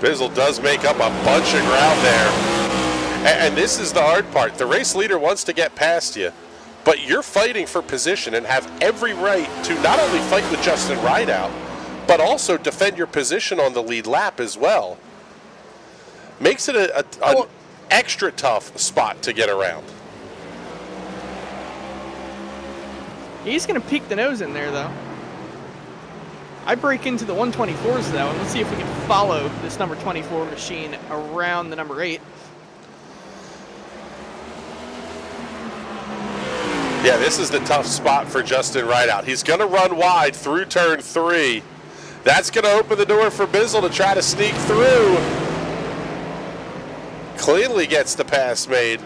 Bizzle does make up a bunch of ground there. And this is the hard part. The race leader wants to get past you, but you're fighting for position and have every right to not only fight with Justin Rideout, but also defend your position on the lead lap as well. Makes it an extra tough spot to get around. He's going to peek the nose in there, though. I break into the 124s, though, and let's see if we can follow this number 24 machine around the number 8. Yeah, this is the tough spot for Justin Rideout. He's going to run wide through turn 3. That's going to open the door for Bizzle to try to sneak through. Cleanly gets the pass made.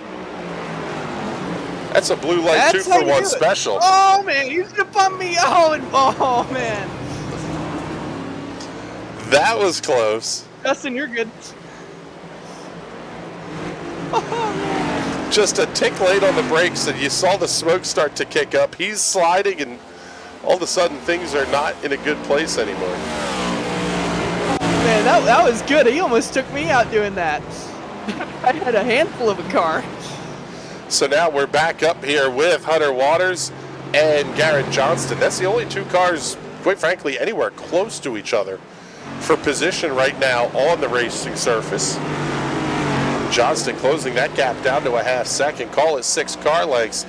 That's a blue light 2-for-1 special. Oh, man, he's going to bump me. Oh, man. That was close. Justin, you're good. Just a tick late on the brakes, and you saw the smoke start to kick up. He's sliding, and all of a sudden things are not in a good place anymore. Man, that was good. He almost took me out doing that. I had a handful of a car. So now we're back up here with Hunter Waters and Garrett Johnston. That's the only two cars, quite frankly, anywhere close to each other for position right now on the racing surface. Johnston closing that gap down to a half second. Call it 6 car lengths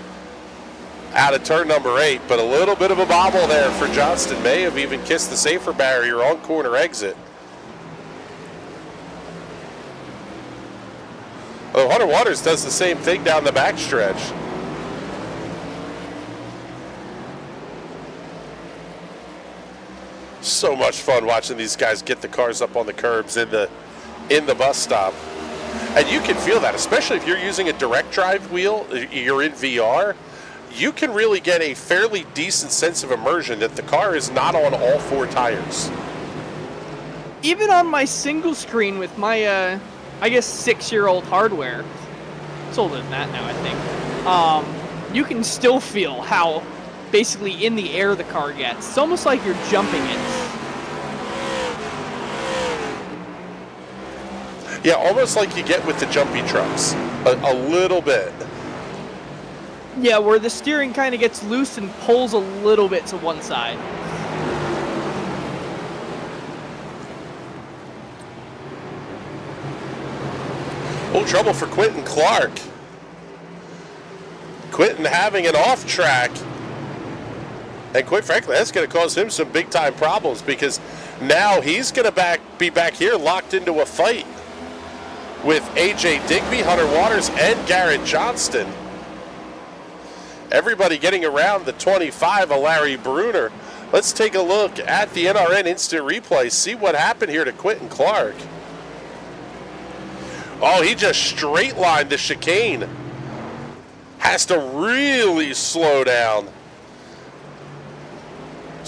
out of turn number 8, but a little bit of a bobble there for Johnston. May have even kissed the safer barrier on corner exit. Although Hunter Waters does the same thing down the backstretch. So much fun watching these guys get the cars up on the curbs in the bus stop. And you can feel that, especially if you're using a direct drive wheel, you're in VR, you can really get a fairly decent sense of immersion that the car is not on all 4 tires. Even on my single screen with my, I guess 6-year-old hardware, it's older than that now, I think, you can still feel how basically in the air the car gets. It's almost like you're jumping it. Yeah, almost like you get with the jumpy trucks, a little bit. Yeah, where the steering kind of gets loose and pulls a little bit to one side. Oh, trouble for Quentin Clark. Quentin having an off track. And quite frankly, that's going to cause him some big time problems because now he's going to be back here locked into a fight with AJ Digby, Hunter Waters, and Garrett Johnston. Everybody getting around the 25 of Larry Bruner. Let's take a look at the NRN instant replay, see what happened here to Quentin Clark. Oh, he just straight lined the chicane. Has to really slow down.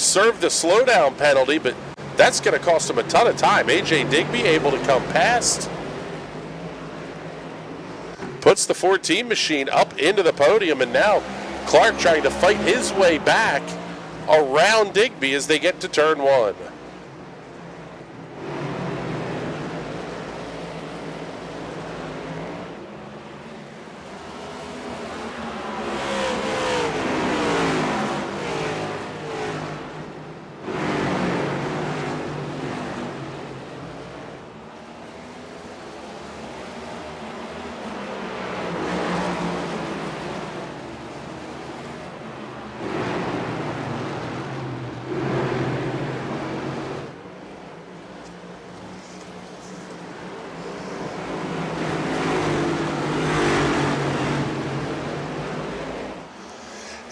serve the slowdown penalty, but that's going to cost him a ton of time. A.J. Digby able to come past. Puts the 14 machine up into the podium, and now Clark trying to fight his way back around Digby as they get to turn 1.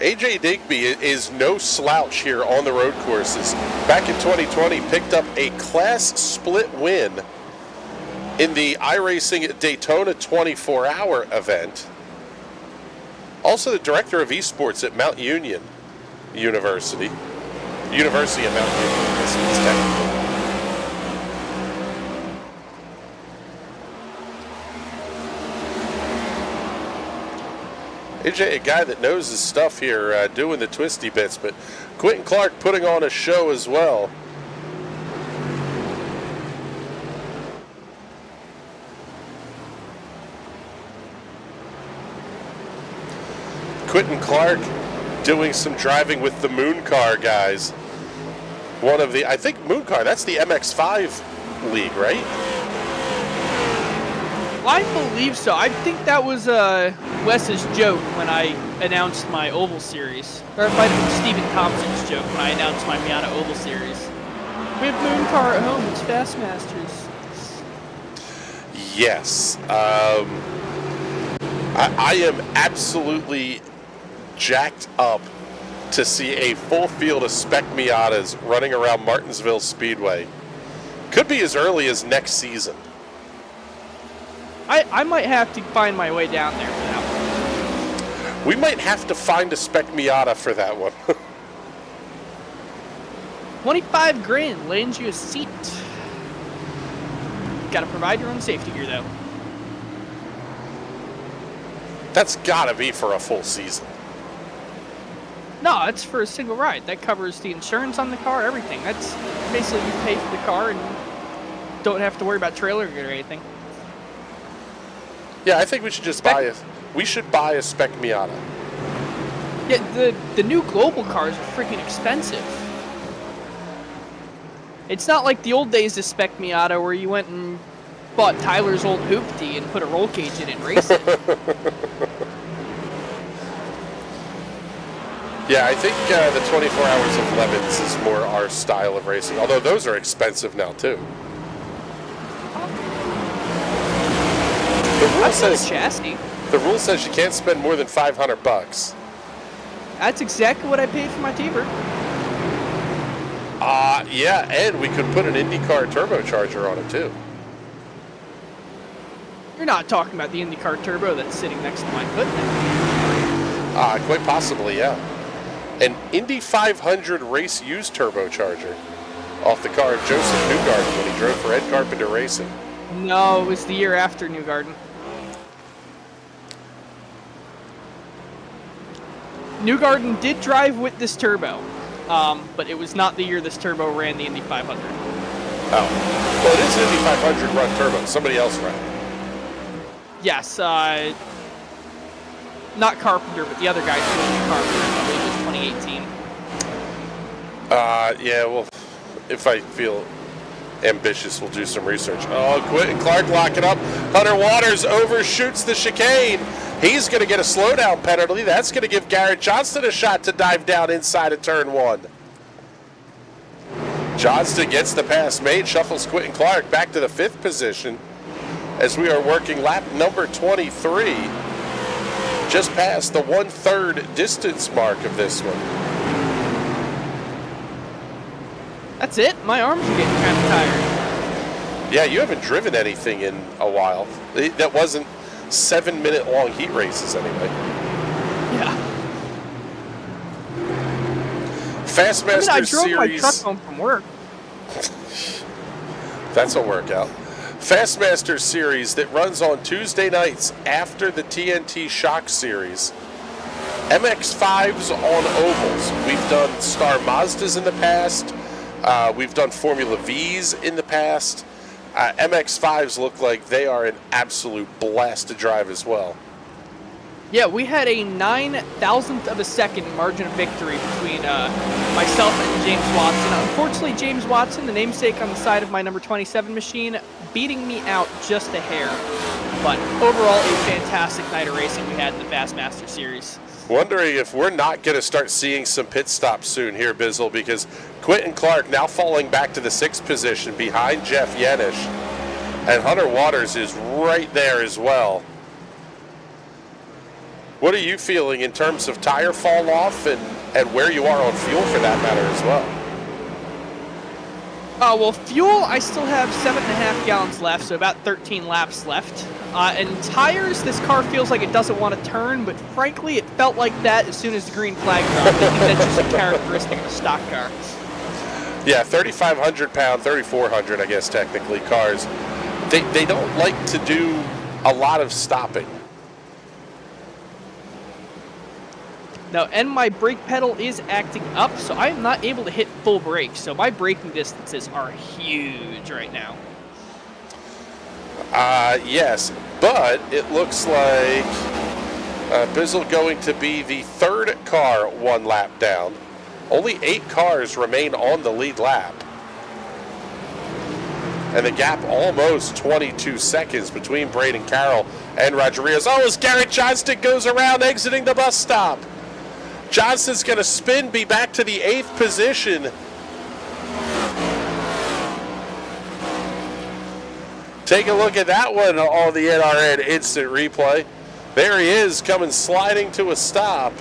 A.J. Digby is no slouch here on the road courses. Back in 2020, picked up a class split win in the iRacing Daytona 24-hour event. Also the director of esports at Mount Union University of Mount Union, I guess it's technically. AJ, a guy that knows his stuff here, doing the twisty bits, but Quentin Clark putting on a show as well. Quentin Clark doing some driving with the Moon Car guys. One of the, I think Moon Car, that's the MX5 league, right? I believe so. I think that was Wes's joke when I announced my Oval Series. Or it might have been Stephen Thompson's joke when I announced my Miata Oval Series. We have Moon Car at home. It's Fastmasters. Yes. I am absolutely jacked up to see a full field of spec Miatas running around Martinsville Speedway. Could be as early as next season. I might have to find my way down there for that one. We might have to find a spec Miata for that one. 25 grand lands you a seat. Gotta provide your own safety gear though. That's gotta be for a full season. No, it's for a single ride. That covers the insurance on the car, everything. That's basically you pay for the car and don't have to worry about trailer gear or anything. Yeah, I think we should just buy a spec Miata. Yeah, the new global cars are freaking expensive. It's not like the old days of spec Miata where you went and bought Tyler's old hoopty and put a roll cage in it and race it. Yeah, I think the 24 Hours of Lemons is more our style of racing, although those are expensive now too. The rule says you can't spend more than $500. That's exactly what I paid for my T-Bird. Yeah, and we could put an IndyCar turbocharger on it too. You're not talking about the IndyCar Turbo that's sitting next to my hood now. Quite possibly, yeah. An Indy 500 race used turbocharger off the car of Joseph Newgarden when he drove for Ed Carpenter Racing. No, it was the year after Newgarden. Newgarden did drive with this turbo, but it was not the year this turbo ran the Indy 500. Oh. Well, it is an Indy 500 run turbo. Somebody else ran it. Yes, not Carpenter, but the other guy who was Carpenter, I believe it was 2018. Yeah, well, if I feel ambitious, we'll do some research. Oh, Quentin Clark locking up. Hunter Waters overshoots the chicane. He's going to get a slowdown penalty. That's going to give Garrett Johnston a shot to dive down inside of turn 1. Johnston gets the pass made, shuffles Quentin Clark back to the 5th position as we are working lap number 23, just past the 1/3 distance mark of this one. That's it? My arms are getting kind of tired. Yeah, you haven't driven anything in a while. That wasn't 7-minute long heat races anyway. Yeah. Fastmaster I drove Series. my truck home from work. That's a workout. Fastmaster Series that runs on Tuesday nights after the TNT Shock Series. MX-5s on ovals. We've done Star Mazdas in the past. We've done Formula Vs in the past. MX-5s look like they are an absolute blast to drive as well. Yeah, we had a 9,000th of a second margin of victory between myself and James Watson. Unfortunately, James Watson, the namesake on the side of my number 27 machine, beating me out just a hair. But overall, a fantastic night of racing we had in the Fastmaster Series. Wondering if we're not going to start seeing some pit stops soon here, Bizzle, because Quentin Clark now falling back to the 6th position behind Jeff Yenish. And Hunter Waters is right there as well. What are you feeling in terms of tire fall off and where you are on fuel for that matter as well? Well, fuel, I still have 7.5 gallons left, so about 13 laps left. And tires, this car feels like it doesn't want to turn, but frankly, it felt like that as soon as the green flag dropped. I think that's just a characteristic of a stock car. Yeah, 3,500 pound, 3,400, I guess, technically, cars. They don't like to do a lot of stopping. Now, and my brake pedal is acting up, so I am not able to hit full brakes. So my braking distances are huge right now. Yes, but it looks like Bizzle going to be the 3rd car 1 lap down. Only 8 cars remain on the lead lap. And the gap almost 22 seconds between Braden Carroll and Roger Rios. Oh, as Garrett Johnston goes around exiting the bus stop. Johnston's going to spin, be back to the 8th position. Take a look at that one on the NRN instant replay. There he is, coming sliding to a stop.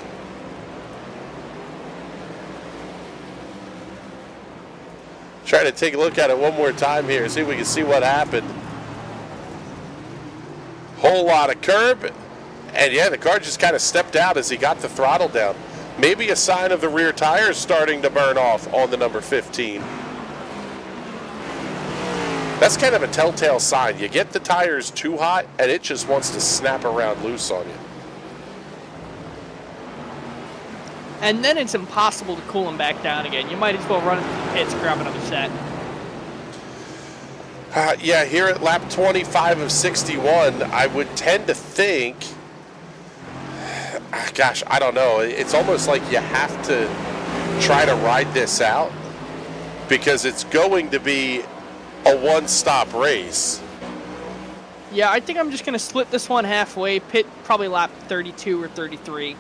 Trying to take a look at it one more time here, see if we can see what happened. Whole lot of curb, and yeah, the car just kind of stepped out as he got the throttle down. Maybe a sign of the rear tires starting to burn off on the number 15. That's kind of a telltale sign. You get the tires too hot, and it just wants to snap around loose on you. And then it's impossible to cool them back down again. You might as well run into the pits and grab another set. Yeah, here at lap 25 of 61, I would tend to think, gosh, I don't know. It's almost like you have to try to ride this out because it's going to be a one-stop race. Yeah, I think I'm just going to split this one halfway, pit probably lap 32 or 33,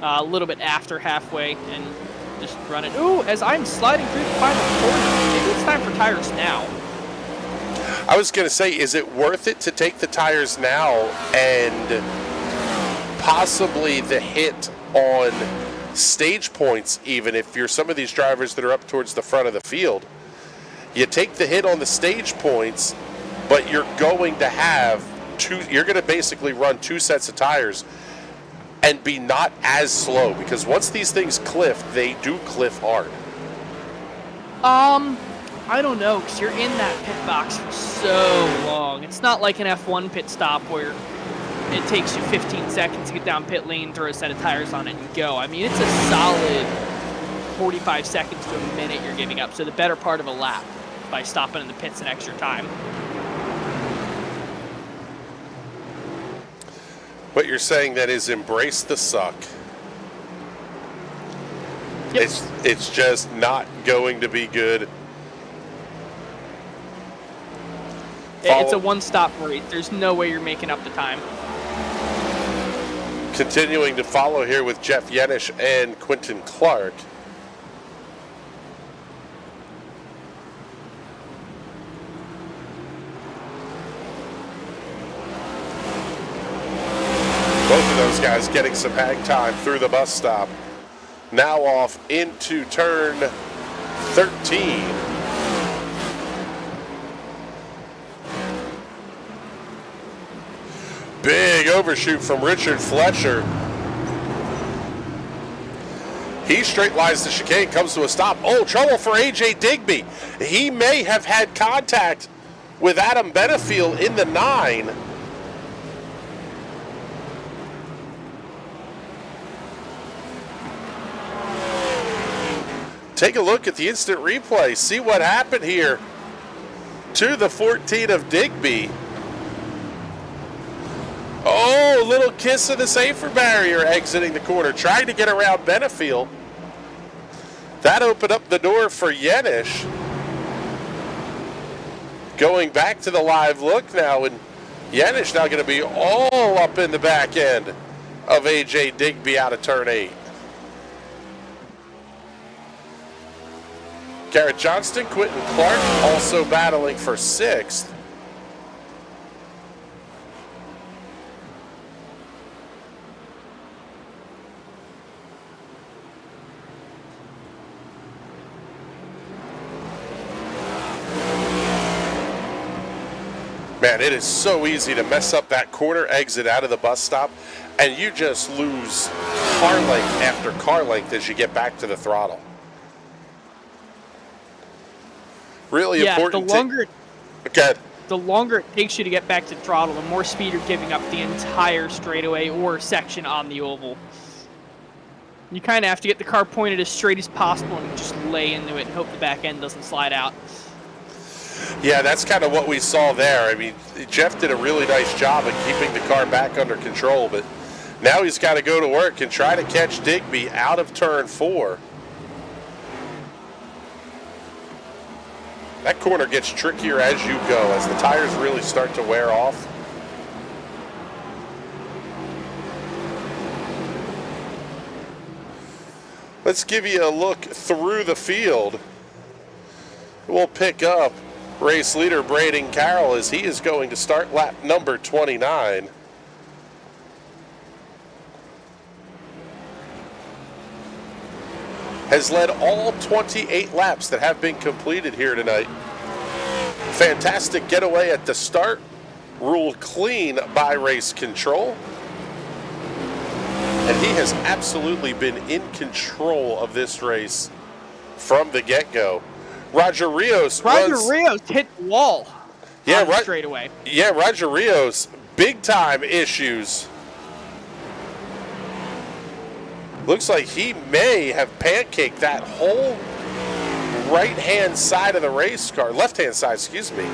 a little bit after halfway, and just run it. Ooh, as I'm sliding through the final corner, maybe it's time for tires now. I was going to say, is it worth it to take the tires now and possibly the hit on stage points, even if you're some of these drivers that are up towards the front of the field? You take the hit on the stage points, but you're going to have you're going to basically run 2 sets of tires and be not as slow, because once these things cliff, they do cliff hard. I don't know, because you're in that pit box for so long. It's not like an F1 pit stop where it takes you 15 seconds to get down pit lane, throw a set of tires on it, and go. I mean, it's a solid 45 seconds to a minute you're giving up, so the better part of a lap by stopping in the pits an extra time. What you're saying then is embrace the suck. Yep. It's just not going to be good. It's a one-stop race. There's no way you're making up the time. Continuing to follow here with Jeff Yenish and Quentin Clark. Both of those guys getting some hang time through the bus stop. Now off into turn 13. Big overshoot from Richard Fletcher. He straight lines the chicane, comes to a stop. Oh, trouble for A.J. Digby. He may have had contact with Adam Benefield in the 9. Take a look at the instant replay. See what happened here to the 14 of Digby. Oh, a little kiss of the safer barrier exiting the corner, trying to get around Benefield. That opened up the door for Yenish. Going back to the live look now, and Yenish now going to be all up in the back end of A.J. Digby out of turn 8. Garrett Johnston, Quentin Clark also battling for 6th. Man, it is so easy to mess up that corner exit out of the bus stop, and you just lose car length after car length as you get back to the throttle. Really important. The longer it takes you to get back to throttle, the more speed you're giving up the entire straightaway or section on the oval. You kind of have to get the car pointed as straight as possible and just lay into it and hope the back end doesn't slide out. Yeah, that's kind of what we saw there. I mean, Jeff did a really nice job of keeping the car back under control, but now he's got to go to work and try to catch Digby out of turn 4. That corner gets trickier as you go, as the tires really start to wear off. Let's give you a look through the field. We'll pick up race leader Braden Carroll as he is going to start lap number 29. Has led all 28 laps that have been completed here tonight. Fantastic getaway at the start, ruled clean by race control. And he has absolutely been in control of this race from the get-go. Roger Rios hit the wall. Yeah, straight away. Yeah, Roger Rios, big time issues. Looks like he may have pancaked that whole right-hand side of the race car, left-hand side, excuse me.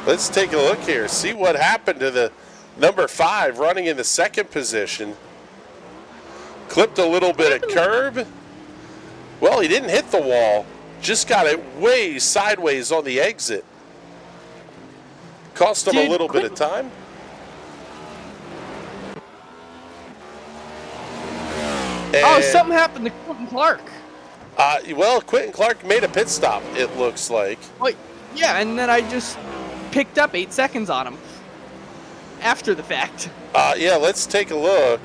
Let's take a look here, see what happened to the number 5 running in the 2nd position. Clipped a little bit of curb. Well, he didn't hit the wall, just got it way sideways on the exit. Cost him a little bit of time. And something happened to Quentin Clark. Well, Quentin Clark made a pit stop, it looks like. Well, yeah, and then I just picked up 8 seconds on him after the fact. Yeah, let's take a look.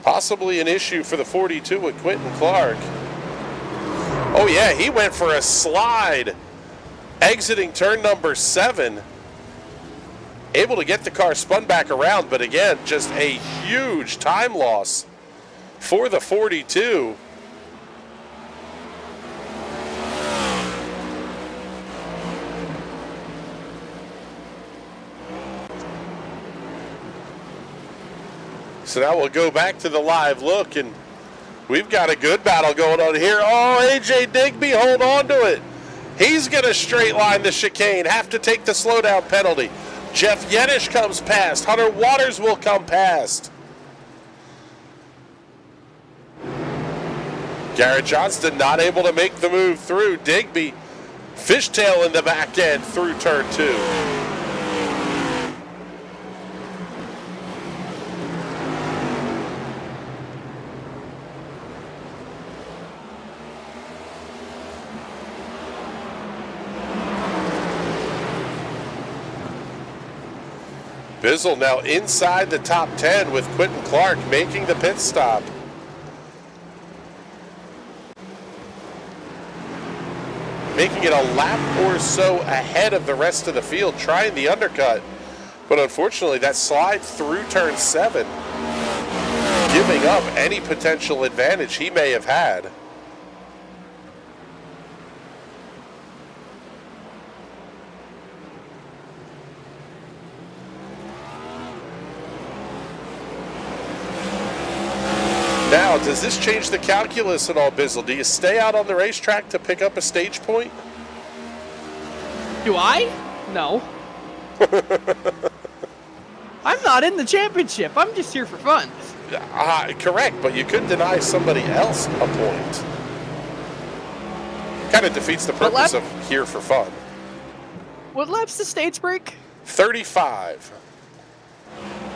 Possibly an issue for the 42 with Quentin Clark. Oh, yeah, he went for a slide. Exiting turn number 7, able to get the car spun back around, but again, just a huge time loss for the 42. So now we'll go back to the live look, and we've got a good battle going on here. Oh, A.J. Digby, hold on to it. He's going to straight line the chicane, have to take the slowdown penalty. Jeff Yenish comes past. Hunter Waters will come past. Garrett Johnston not able to make the move through. Digby fishtail in the back end through turn 2. Bizzle now inside the top 10 with Quentin Clark making the pit stop. making it a lap or so ahead of the rest of the field, trying the undercut. But unfortunately, that slide through turn 7, giving up any potential advantage he may have had. Now, does this change the calculus at all, Bizzle? Do you stay out on the racetrack to pick up a stage point? Do I? No. I'm not in the championship. I'm just here for fun. Correct, but you could deny somebody else a point. Kind of defeats the purpose of here for fun. What lap's the stage break? 35.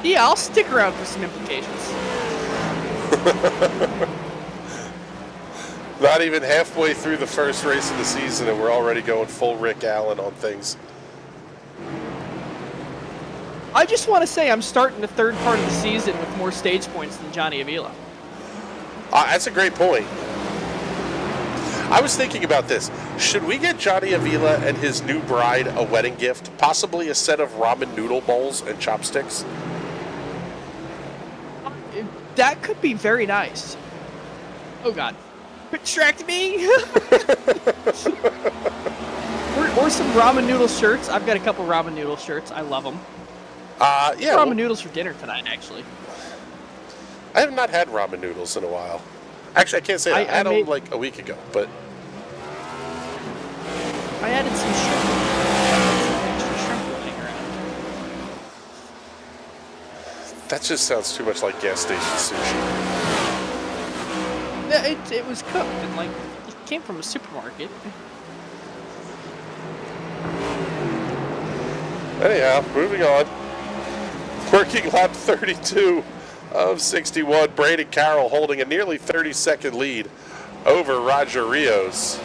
Yeah, I'll stick around for some implications. Not even halfway through the first race of the season and we're already going full Rick Allen on things. I just want to say I'm starting the third part of the season with more stage points than Johnny Avila. That's a great point. I was thinking about this. Should we get Johnny Avila and his new bride a wedding gift? Possibly a set of ramen noodle bowls and chopsticks? That could be very nice. Oh God. Quit distracting me! or some ramen noodle shirts. I've got a couple ramen noodle shirts. I love them. Yeah. Ramen noodles for dinner tonight, actually. I have not had ramen noodles in a while. Actually, I can't say that. I had them like a week ago, but... I added some shrimp. Some extra shrimp running around. That just sounds too much like gas station sushi. Yeah, it was cooked and like it came from a supermarket. Anyhow, moving on. Working lap 32 of 61. Braden Carroll holding a nearly 30-second lead over Roger Rios.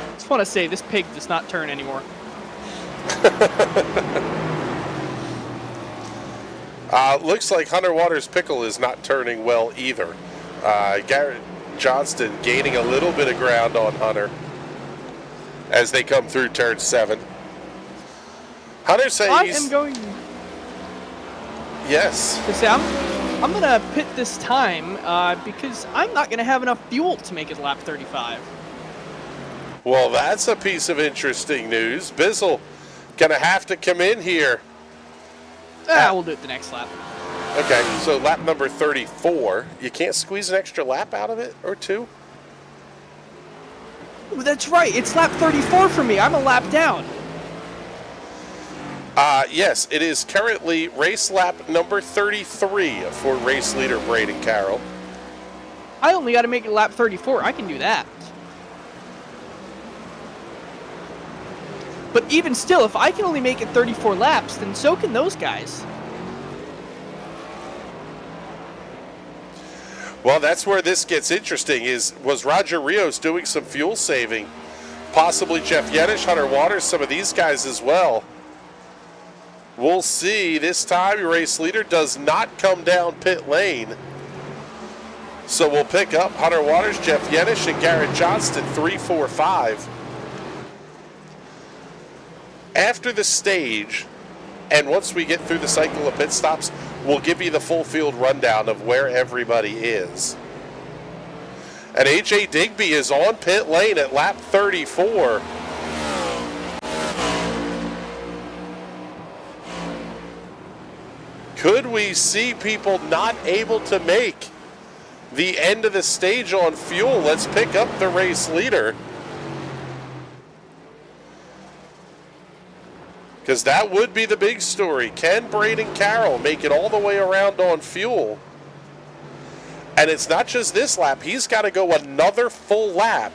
I just want to say this pig does not turn anymore. Looks like Hunter Waters' pickle is not turning well either. Garrett Johnston gaining a little bit of ground on Hunter as they come through turn 7. Hunter saying I am going. Yes. To say I'm gonna pit this time because I'm not gonna have enough fuel to make it lap 35. Well, that's a piece of interesting news. Bizzle gonna have to come in here. We'll do it the next lap. Okay, so lap number 34. You can't squeeze an extra lap out of it or two? Ooh, that's right. It's lap 34 for me. I'm a lap down. Yes, it is currently race lap number 33 for race leader Braden Carroll. I only got to make it lap 34. I can do that. But even still, if I can only make it 34 laps, then so can those guys. Well, that's where this gets interesting. Was Roger Rios doing some fuel saving? Possibly Jeff Yenish, Hunter Waters, some of these guys as well. We'll see. This time, your race leader does not come down pit lane. So we'll pick up Hunter Waters, Jeff Yenish, and Garrett Johnston, 3, 4, 5. After the stage, and once we get through the cycle of pit stops, we'll give you the full field rundown of where everybody is. And AJ Digby is on pit lane at lap 34. Could we see people not able to make the end of the stage on fuel? Let's pick up the race leader. Because that would be the big story. Can Braden Carroll make it all the way around on fuel? And it's not just this lap. He's got to go another full lap.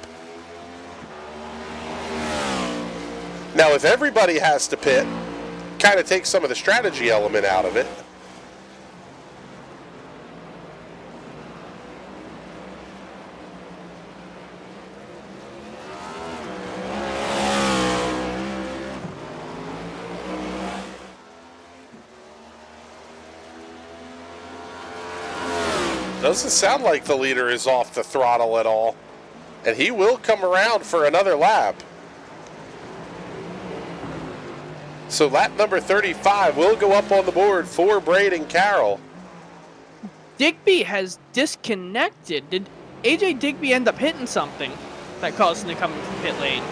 Now, if everybody has to pit, kind of takes some of the strategy element out of it. Doesn't sound like the leader is off the throttle at all. And he will come around for another lap. So lap number 35 will go up on the board for Braden Carroll. Digby has disconnected. Did AJ Digby end up hitting something that caused him to come from pit lane?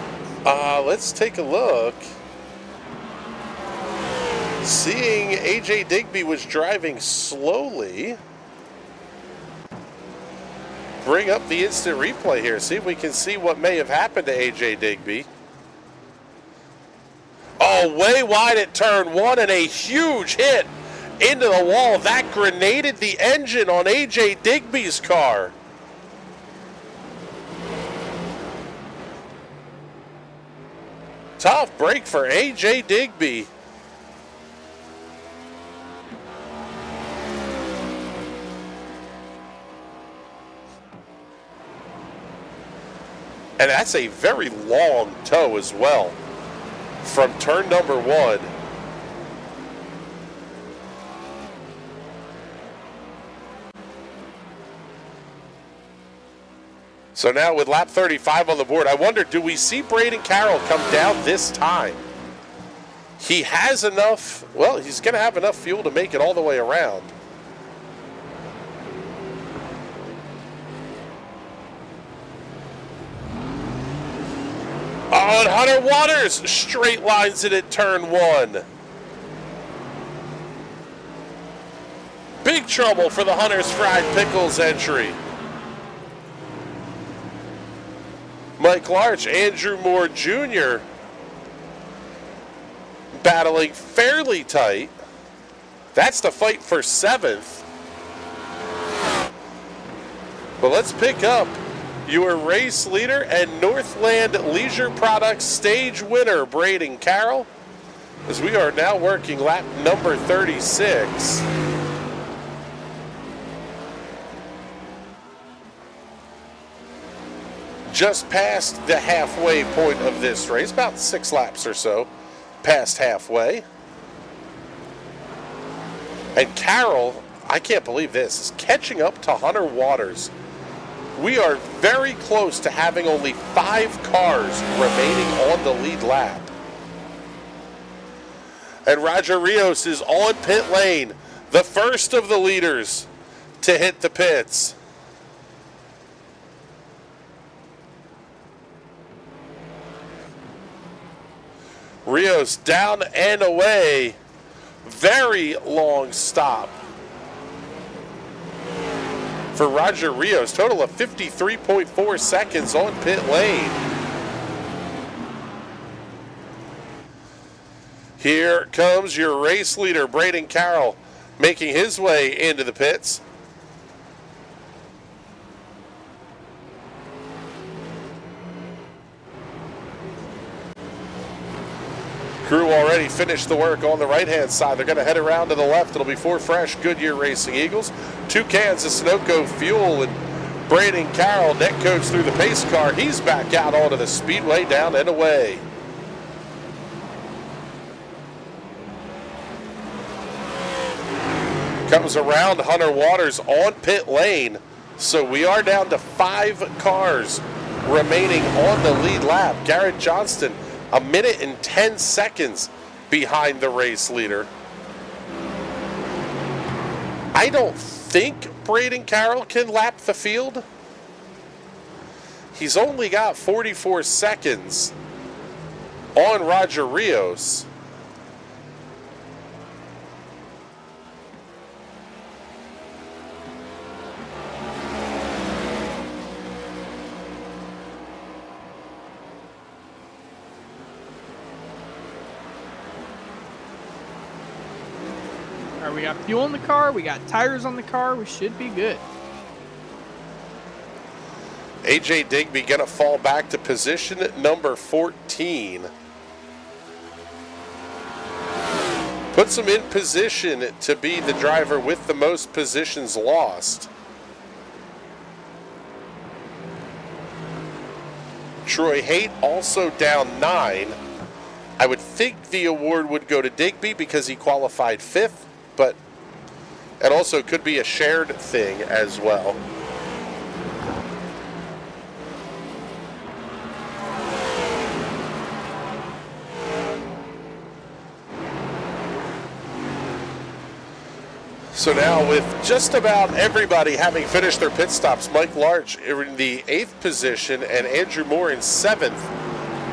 Let's take a look. Seeing AJ Digby was driving slowly. Bring up the instant replay here. See if we can see what may have happened to AJ Digby. Oh, way wide at turn one and a huge hit into the wall. That grenaded the engine on AJ Digby's car. Tough break for AJ Digby. And that's a very long tow as well from turn number one. So now with lap 35 on the board, I wonder, do we see Braden Carroll come down this time? He has enough, well, he's going to have enough fuel to make it all the way around. Oh, and Hunter Waters straight lines it at turn one. Big trouble for the Hunter's Fried Pickles entry. Mike Larch, Andrew Moore Jr. battling fairly tight. That's the fight for seventh. But let's pick up your race leader and Northland Leisure Products stage winner, Braden Carroll, as we are now working lap number 36. Just past the halfway point of this race, about 6 laps or so past halfway. And Carroll, I can't believe this, is catching up to Hunter Waters. We are very close to having only 5 cars remaining on the lead lap. And Roger Rios is on pit lane, the first of the leaders to hit the pits. Rios down and away. Very long stop for Roger Rios. Total of 53.4 seconds on pit lane. Here comes your race leader, Braden Carroll, making his way into the pits. Crew already finished the work on the right-hand side. They're going to head around to the left. It'll be 4 fresh Goodyear Racing Eagles, 2 cans of Sunoco fuel, and Braden Carroll netcodes through the pace car. He's back out onto the speedway, down and away. Comes around Hunter Waters on pit lane. So we are down to 5 cars remaining on the lead lap. Garrett Johnston, 1 minute and 10 seconds behind the race leader. I don't think Braden Carroll can lap the field. He's only got 44 seconds on Roger Rios. We got fuel in the car, we got tires on the car, we should be good. AJ Digby gonna fall back to position number 14. Puts him in position to be the driver with the most positions lost. Troy Haight also down 9. I would think the award would go to Digby because he qualified 5th, but and also could be a shared thing as well. So now with just about everybody having finished their pit stops, Mike Larch in the 8th position and Andrew Moore in 7th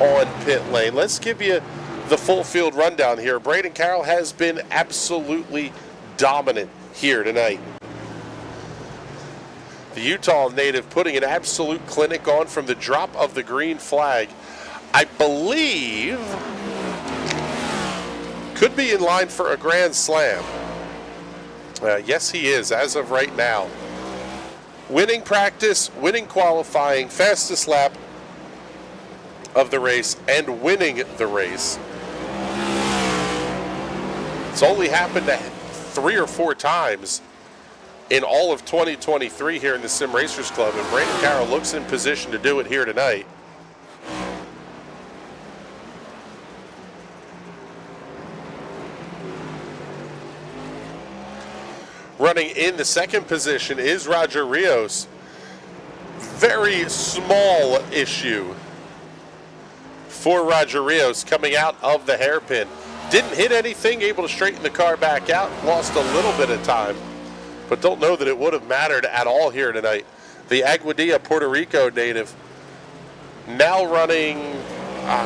on pit lane. Let's give you the full field rundown here. Braden Carroll has been absolutely dominant here tonight. The Utah native putting an absolute clinic on from the drop of the green flag. I believe could be in line for a grand slam. Yes, he is, as of right now. Winning practice, winning qualifying, fastest lap of the race, and winning the race. It's only happened 3 or 4 times in all of 2023 here in the Sim Racers Club, and Braden Carroll looks in position to do it here tonight. Running in the 2nd position is Roger Rios. Very small issue for Roger Rios coming out of the hairpin. Didn't hit anything, able to straighten the car back out, lost a little bit of time, but don't know that it would have mattered at all here tonight. The Aguadilla, Puerto Rico native, now running,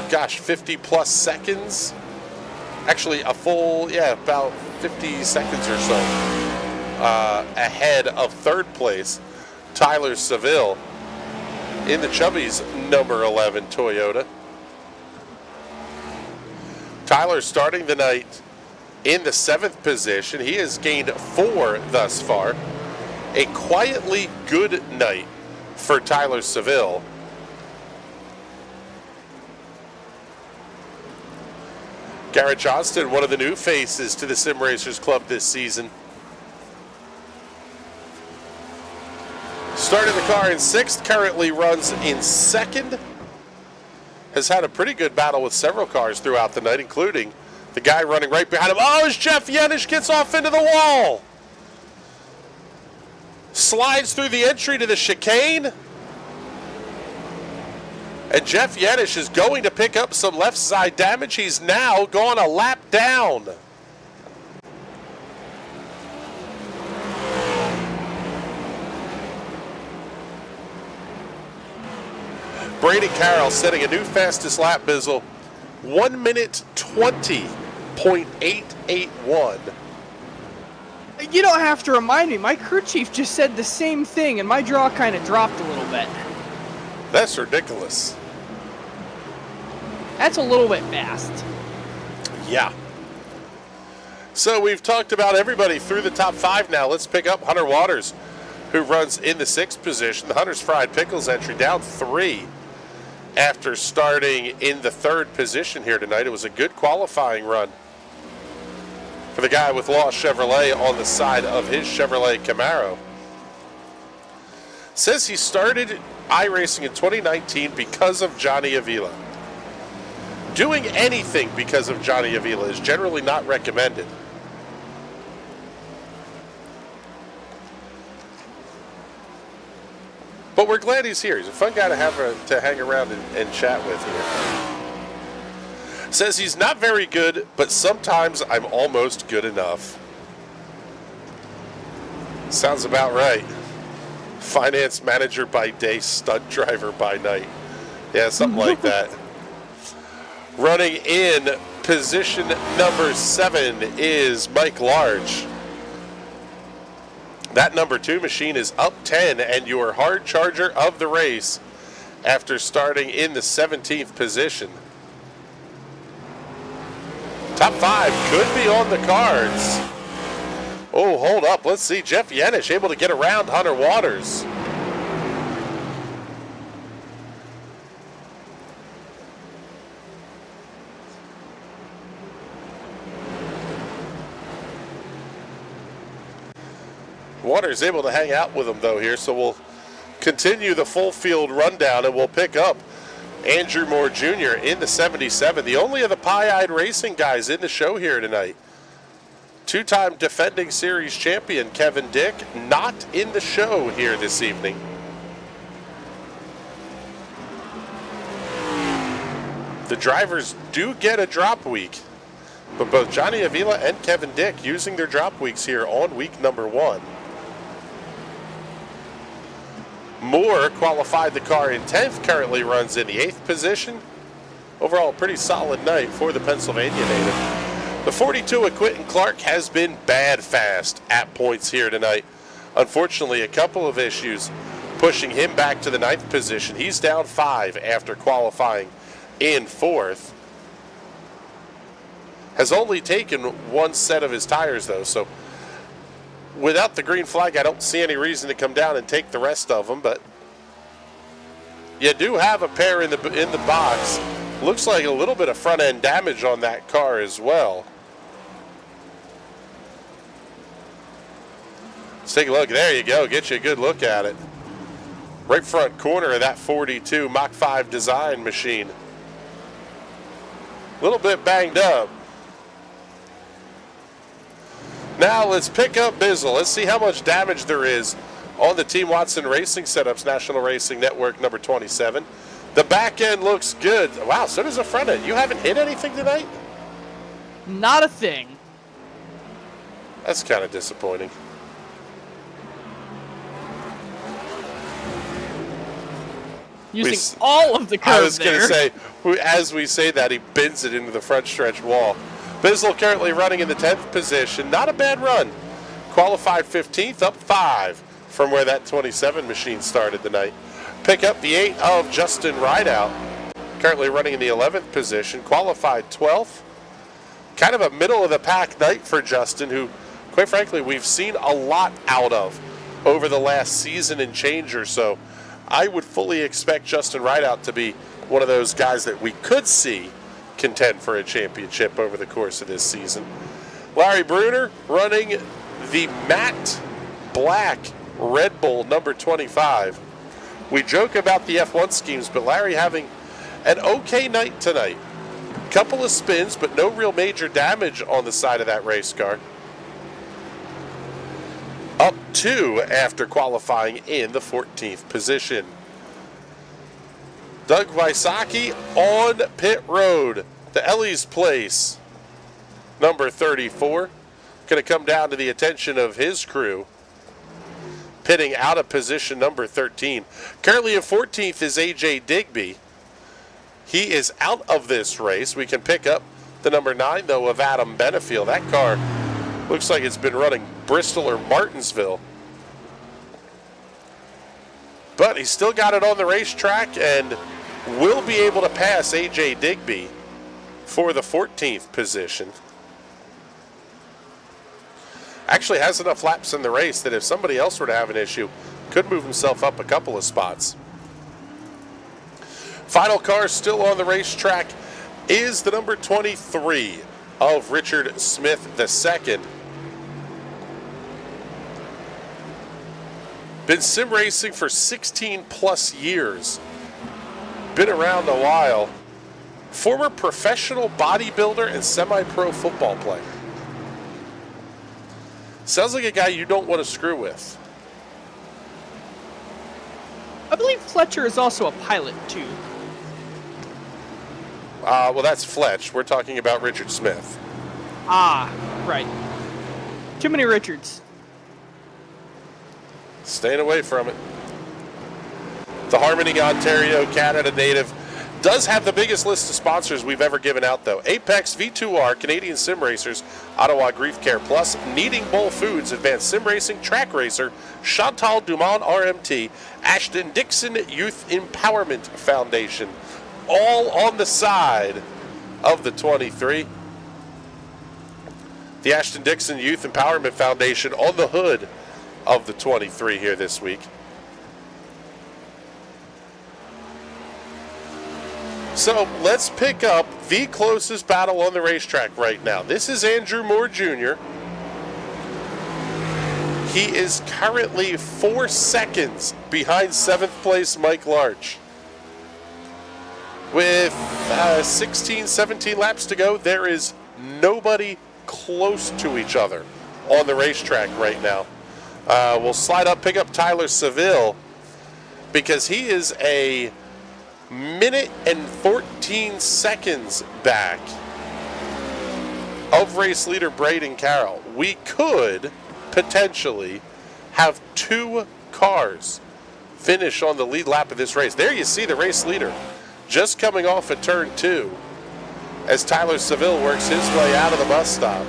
50 plus seconds. Actually, a full, about 50 seconds or so. Ahead of 3rd place, Tyler Seville in the Chubby's number 11 Toyota. Tyler starting the night in the 7th position. He has gained 4 thus far. A quietly good night for Tyler Seville. Garrett Johnston, one of the new faces to the Sim Racers Club this season. Started the car in 6th, currently runs in 2nd. Has had a pretty good battle with several cars throughout the night, including the guy running right behind him. Oh, as Jeff Yenish gets off into the wall. Slides through the entry to the chicane. And Jeff Yenish is going to pick up some left side damage. He's now gone a lap down. Braden Carroll setting a new fastest lap, Bizzle. 1 minute 20.881. You don't have to remind me. My crew chief just said the same thing, and my draw kind of dropped a little bit. That's ridiculous. That's a little bit fast. Yeah. So we've talked about everybody through the top 5 now. Let's pick up Hunter Waters, who runs in the 6th position. The Hunter's Fried Pickles entry down 3 after starting in the 3rd position here tonight. It was a good qualifying run for the guy with Lost Chevrolet on the side of his Chevrolet Camaro. Says he started iRacing in 2019 because of Johnny Avila. Doing anything because of Johnny Avila is generally not recommended. But we're glad he's here. He's a fun guy to have to hang around and chat with here. Says he's not very good, but sometimes I'm almost good enough. Sounds about right. Finance manager by day, stunt driver by night. Yeah, something like that. Running in position number 7 is Mike Large. That number 2 machine is up 10 and your hard charger of the race after starting in the 17th position. Top 5 could be on the cards. Oh, hold up. Let's see. Jeff Yenish able to get around Hunter Waters. Waters able to hang out with him though here, so we'll continue the full field rundown and we'll pick up Andrew Moore Jr. in the 77, the only of the Pie-Eyed Racing guys in the show here tonight. Two-time defending series champion Kevin Dick not in the show here this evening. The drivers do get a drop week, but both Johnny Avila and Kevin Dick using their drop weeks here on week number 1. Moore qualified the car in 10th, currently runs in the 8th position. Overall, a pretty solid night for the Pennsylvania native. The 42 of Quentin Clark has been bad fast at points here tonight. Unfortunately, a couple of issues pushing him back to the 9th position. He's down 5 after qualifying in 4th. Has only taken one set of his tires, though, so without the green flag, I don't see any reason to come down and take the rest of them, but you do have a pair in the box. Looks like a little bit of front end damage on that car as well. Let's take a look. There you go. Get you a good look at it. Right front corner of that 42 Mach 5 design machine. A little bit banged up. Now let's pick up Bizzle. Let's see how much damage there is on the Team Watson Racing Setups National Racing Network number 27. The back end looks good. Wow, so does the front end. You haven't hit anything tonight? Not a thing. That's kind of disappointing. Using all of the curve I was going to there. say, as we say that, he bends it into the front stretch wall. Bizzle currently running in the 10th position. Not a bad run. Qualified 15th, up 5 from where that 27 machine started the night. Pick up the 8 of Justin Rideout. Currently running in the 11th position. Qualified 12th. Kind of a middle-of-the-pack night for Justin, who, quite frankly, we've seen a lot out of over the last season and change or so. I would fully expect Justin Rideout to be one of those guys that we could see contend for a championship over the course of this season. Larry Bruner running the matte black Red Bull number 25. We joke about the F1 schemes, but Larry having an okay night tonight. Couple of spins, but no real major damage on the side of that race car. Up 2 after qualifying in the 14th position. Doug Wysocki on pit road. The Ellie's place, number 34. Going to come down to the attention of his crew. Pitting out of position number 13. Currently in 14th is AJ Digby. He is out of this race. We can pick up the number 9, though, of Adam Benefield. That car looks like it's been running Bristol or Martinsville. But he's still got it on the racetrack and will be able to pass AJ Digby for the 14th position. Actually has enough laps in the race that if somebody else were to have an issue, could move himself up a couple of spots. Final car still on the racetrack is the number 23 of Richard Smith II. Been sim racing for 16 plus years. Been around a while. Former professional bodybuilder and semi-pro football player. Sounds like a guy you don't want to screw with. I believe Fletcher is also a pilot, too. Well, that's Fletch. We're talking about Richard Smith. Ah, right. Too many Richards. Staying away from it. The Harmony, Ontario, Canada native does have the biggest list of sponsors we've ever given out, though. Apex, V2R, Canadian Sim Racers, Ottawa Grief Care Plus, Kneading Bowl Foods, Advanced Sim Racing, Track Racer, Chantal Dumont RMT, Ashton Dixon Youth Empowerment Foundation, all on the side of the 23. The Ashton Dixon Youth Empowerment Foundation on the hood of the 23 here this week. So let's pick up the closest battle on the racetrack right now. This is Andrew Moore Jr. He is currently 4 seconds behind 7th place Mike Larch. With 16, 17 laps to go, there is nobody close to each other on the racetrack right now. We'll slide up, pick up Tyler Seville, because he is a minute and 14 seconds back of race leader Braden Carroll. We could potentially have 2 cars finish on the lead lap of this race. There you see the race leader just coming off at turn 2 as Tyler Seville works his way out of the bus stop.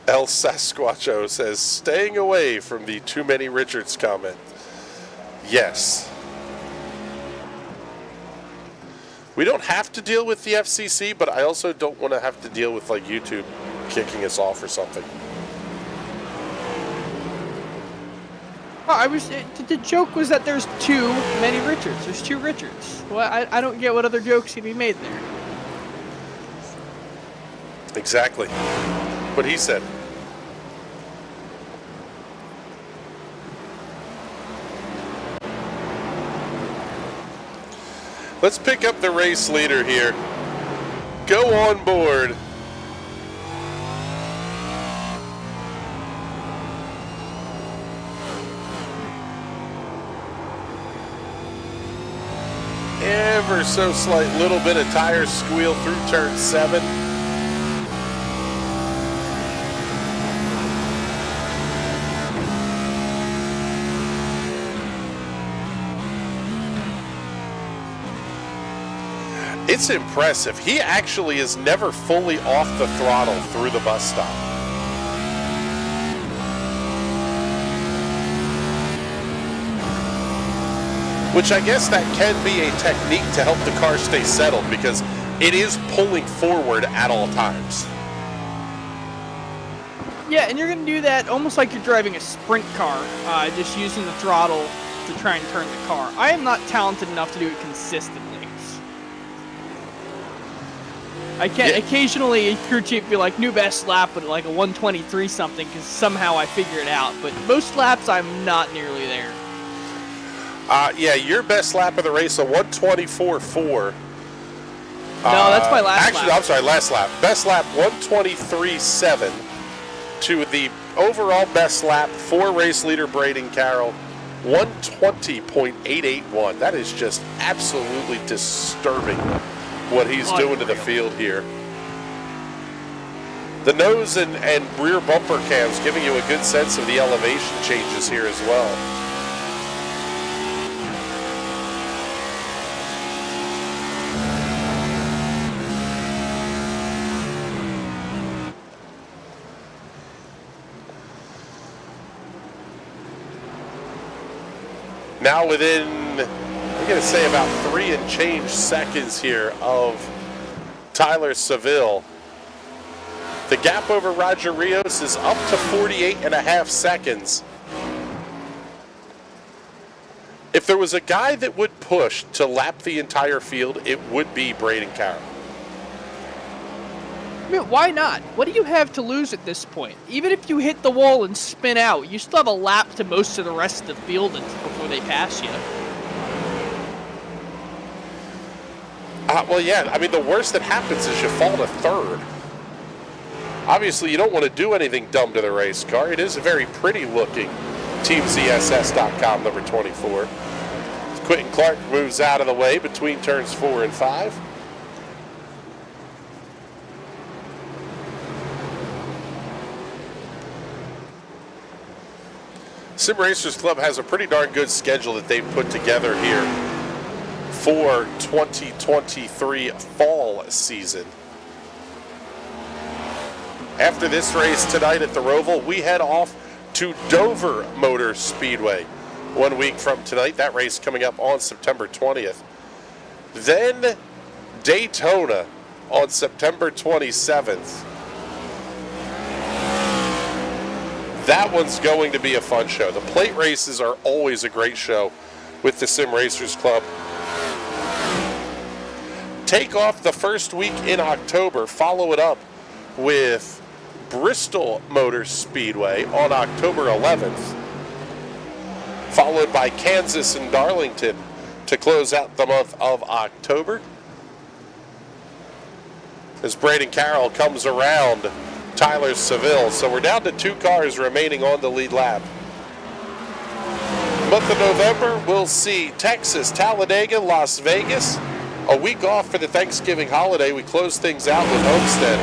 El Sasquatcho says, staying away from the too many Richards comment. Yes. We don't have to deal with the FCC, but I also don't want to have to deal with like YouTube kicking us off or something. Well, the joke was that there's too many Richards. There's 2 Richards. Well, I don't get what other jokes can be made there. Exactly what he said. Let's pick up the race leader here. Go on board. Ever so slight little bit of tire squeal through turn 7. It's impressive. He actually is never fully off the throttle through the bus stop. Which I guess that can be a technique to help the car stay settled, because it is pulling forward at all times. Yeah, and you're going to do that almost like you're driving a sprint car, just using the throttle to try and turn the car. I am not talented enough to do it consistently. I can't. Yeah. Occasionally, crew chief be like, new best lap at like a 123 something, because somehow I figure it out. But most laps, I'm not nearly there. Yeah, your best lap of the race, a 124.4. No, that's my last lap. Actually, I'm sorry, last lap. Best lap, 123.7 to the overall best lap for race leader Braden Carroll, 120.881. That is just absolutely disturbing what he's doing to the field here. The nose and rear bumper cams giving you a good sense of the elevation changes here as well. Now within, I'm going to say about 3 and change seconds here of Tyler Seville. The gap over Roger Rios is up to 48.5 seconds. If there was a guy that would push to lap the entire field, it would be Braden Carroll. I mean, why not? What do you have to lose at this point? Even if you hit the wall and spin out, you still have a lap to most of the rest of the field before they pass you. Well, yeah. I mean, the worst that happens is you fall to third. Obviously, you don't want to do anything dumb to the race car. It is a very pretty-looking TeamZSS.com number 24. Quentin Clark moves out of the way between turns 4 and 5. Sim Racers Club has a pretty darn good schedule that they've put together here for 2023 fall season. After this race tonight at the Roval, we head off to Dover Motor Speedway 1 week from tonight. That race coming up on September 20th. Then Daytona on September 27th. That one's going to be a fun show. The plate races are always a great show with the Sim Racers Club. Take off the first week in October. Follow it up with Bristol Motor Speedway on October 11th. followed by Kansas and Darlington to close out the month of October. As Braden Carroll comes around Tyler Seville. So we're down to 2 cars remaining on the lead lap. Month of November, we'll see Texas, Talladega, Las Vegas. A week off for the Thanksgiving holiday. We close things out with Homestead.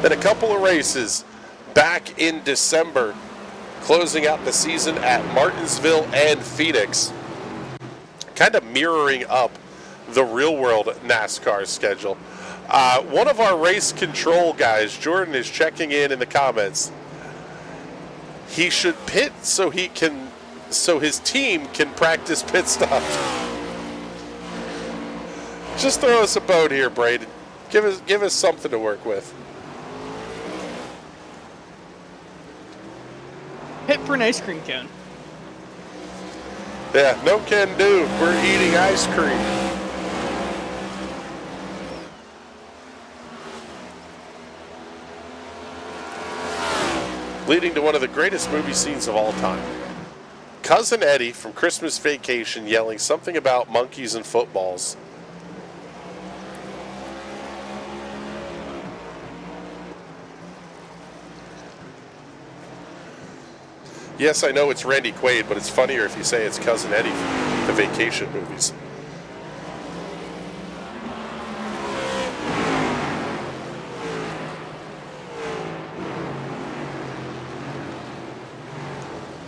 Then a couple of races back in December, closing out the season at Martinsville and Phoenix. Kind of mirroring up the real-world NASCAR schedule. One of our race control guys, Jordan, is checking in the comments. He should pit so his team can practice pit stops. Just throw us a bone here, Braden. Give us something to work with. Pit for an ice cream cone. Yeah, no can do. We're eating ice cream. Leading to one of the greatest movie scenes of all time. Cousin Eddie from Christmas Vacation yelling something about monkeys and footballs. Yes, I know it's Randy Quaid, but it's funnier if you say it's Cousin Eddie from the Vacation movies.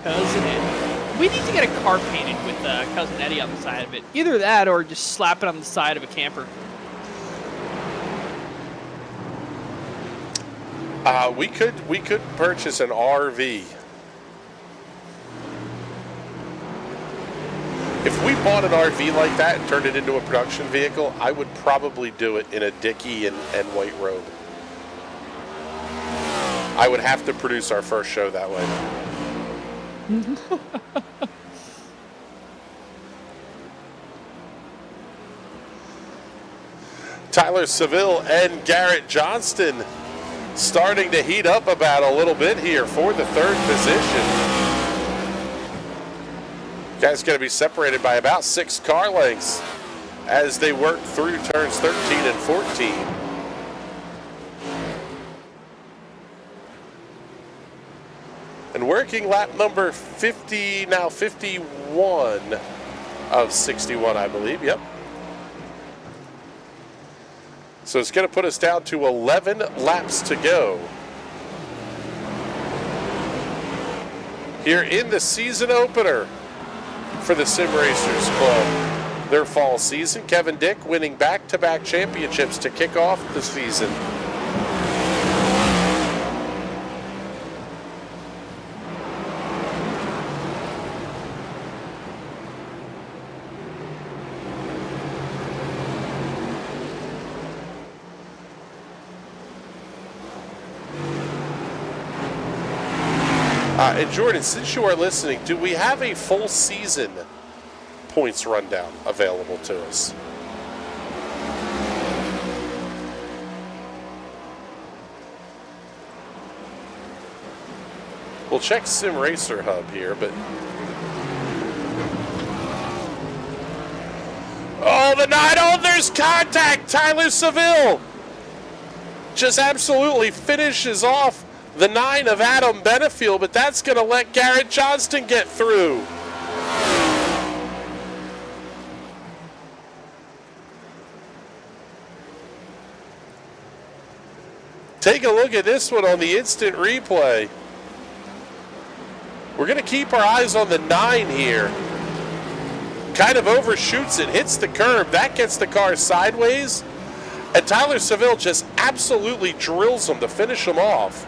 Cousin Eddie. We need to get a car painted with Cousin Eddie on the side of it. Either that or just slap it on the side of a camper. We could purchase an RV. If we bought an RV like that and turned it into a production vehicle, I would probably do it in a dickie and white robe. I would have to produce our first show that way. Tyler Seville and Garrett Johnston starting to heat up about a little bit here for the 3rd position. Guys going to be separated by about 6 car lengths as they work through turns 13 and 14. And working lap number 50, now 51 of 61, I believe. Yep. So it's going to put us down to 11 laps to go. Here in the season opener for the Sim Racers Club. Their fall season. Kevin Dick winning back-to-back championships to kick off the season. And Jordan, since you are listening, do we have a full season points rundown available to us? We'll check Sim Racer Hub here, but... Oh, the 9! Oh, there's contact! Tyler Seville just absolutely finishes off the 9 of Adam Benefield, but that's going to let Garrett Johnston get through. Take a look at this one on the instant replay. We're going to keep our eyes on the 9 here. Kind of overshoots it, hits the curb. That gets the car sideways. And Tyler Seville just absolutely drills him to finish him off.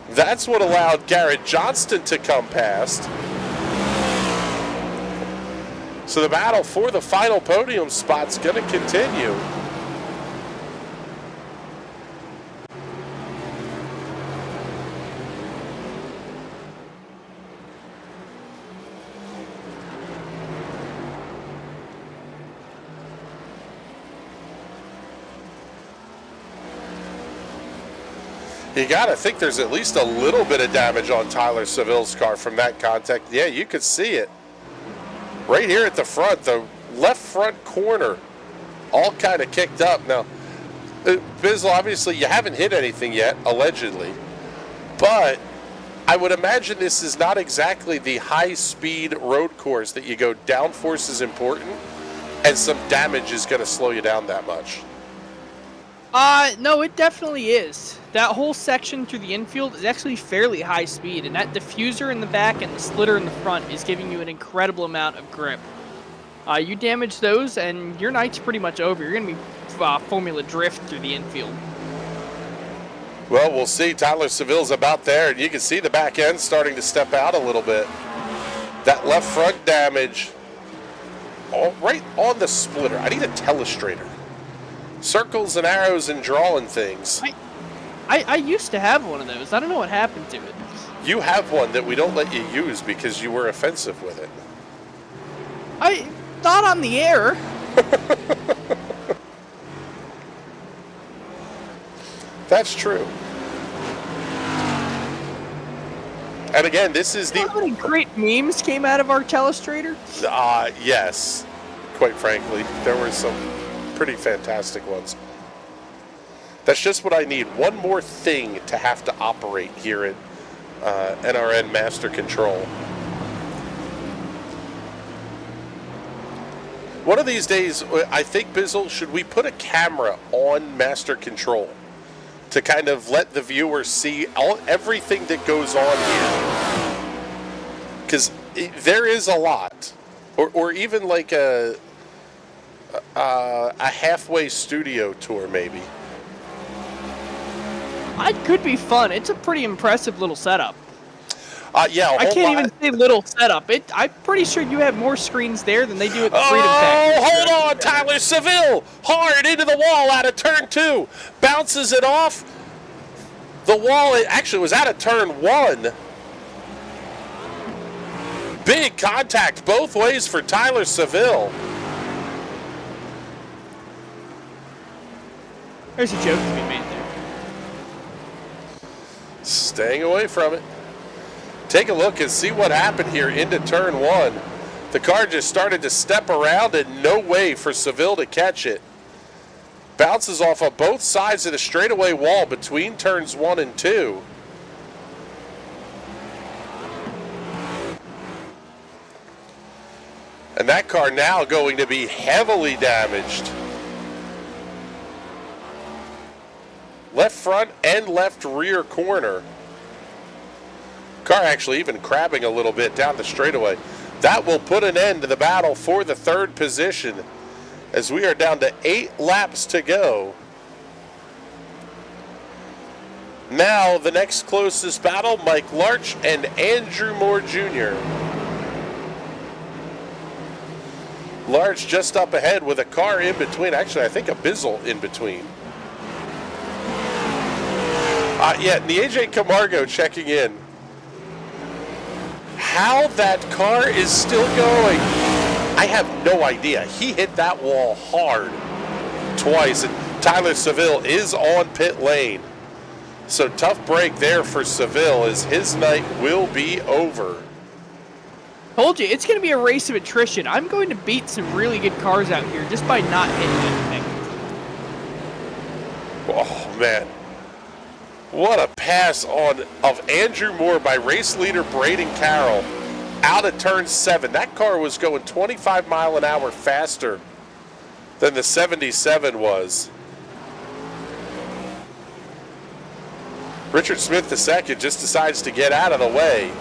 That's what allowed Garrett Johnston to come past. So the battle for the final podium spot's going to continue. You got to think there's at least a little bit of damage on Tyler Seville's car from that contact. Yeah, you could see it. Right here at the front, the left front corner, all kind of kicked up. Now, Bizzle, obviously you haven't hit anything yet, allegedly. But I would imagine this is not exactly the high-speed road course that you go downforce is important, and some damage is going to slow you down that much. No, it definitely is. That whole section through the infield is actually fairly high speed, and that diffuser in the back and the splitter in the front is giving you an incredible amount of grip. You damage those, and your night's pretty much over. You're going to be Formula Drift through the infield. Well, we'll see. Tyler Seville's about there, and you can see the back end starting to step out a little bit. That left front damage, right on the splitter. I need a telestrator. Circles and arrows and drawing things. I used to have one of those. I don't know what happened to it. You have one that we don't let you use because you were offensive with it. Not on the air. That's true. And again, this is You know how many great memes came out of our telestrator? Yes. Quite frankly, there were some pretty fantastic ones. That's just what I need. One more thing to have to operate here at NRN Master Control. One of these days, I think, Bizzle, should we put a camera on Master Control to kind of let the viewer see everything that goes on here? Because there is a lot. Or even like a halfway studio tour, maybe. It could be fun. It's a pretty impressive little setup. Yeah, I can't even say little setup. I'm pretty sure you have more screens there than they do at the Freedom Pack. Oh, hold on, Tyler Seville. Hard into the wall out of turn 2. Bounces it off. The wall, it actually was out of turn 1. Big contact both ways for Tyler Seville. There's a joke to be made there. Staying away from it. Take a look and see what happened here into turn 1. The car just started to step around and no way for Seville to catch it. Bounces off of both sides of the straightaway wall between turns 1 and 2. And that car now going to be heavily damaged. Left front and left rear corner. Car actually even crabbing a little bit down the straightaway. That will put an end to the battle for the 3rd position as we are down to 8 laps to go. Now the next closest battle, Mike Larch and Andrew Moore Jr. Larch just up ahead with a car in between. Actually, I think a Bizzle in between. Yeah, the AJ Camargo checking in. How that car is still going, I have no idea. He hit that wall hard twice, and Tyler Seville is on pit lane. So tough break there for Seville as his night will be over. Told you, it's going to be a race of attrition. I'm going to beat some really good cars out here just by not hitting anything. Oh, man. What a pass of Andrew Moore by race leader Braden Carroll out of turn 7. That car was going 25 mile an hour faster than the 77 was. Richard Smith II just decides to get out of the way.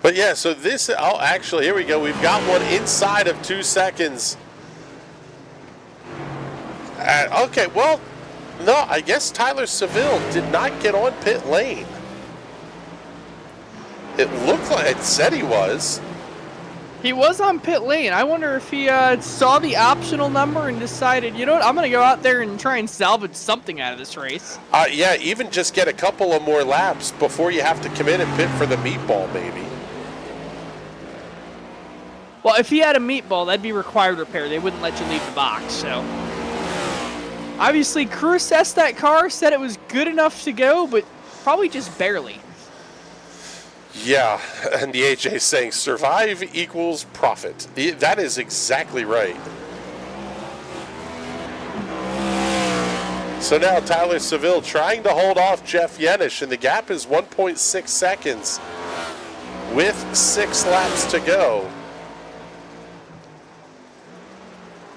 But yeah, so this, actually, here we go. We've got one inside of 2 seconds. Okay, well, no, I guess Tyler Seville did not get on pit lane. It looked like it said he was. He was on pit lane. I wonder if he saw the optional number and decided, you know what, I'm going to go out there and try and salvage something out of this race. Yeah, even just get a couple of more laps before you have to come in and pit for the meatball, maybe. Well, if he had a meatball, that'd be required repair. They wouldn't let you leave the box, so. Obviously, crew assessed that car, said it was good enough to go, but probably just barely. Yeah, and the AJ is saying survive equals profit. That is exactly right. So now Tyler Seville trying to hold off Jeff Yenish, and the gap is 1.6 seconds with 6 laps to go.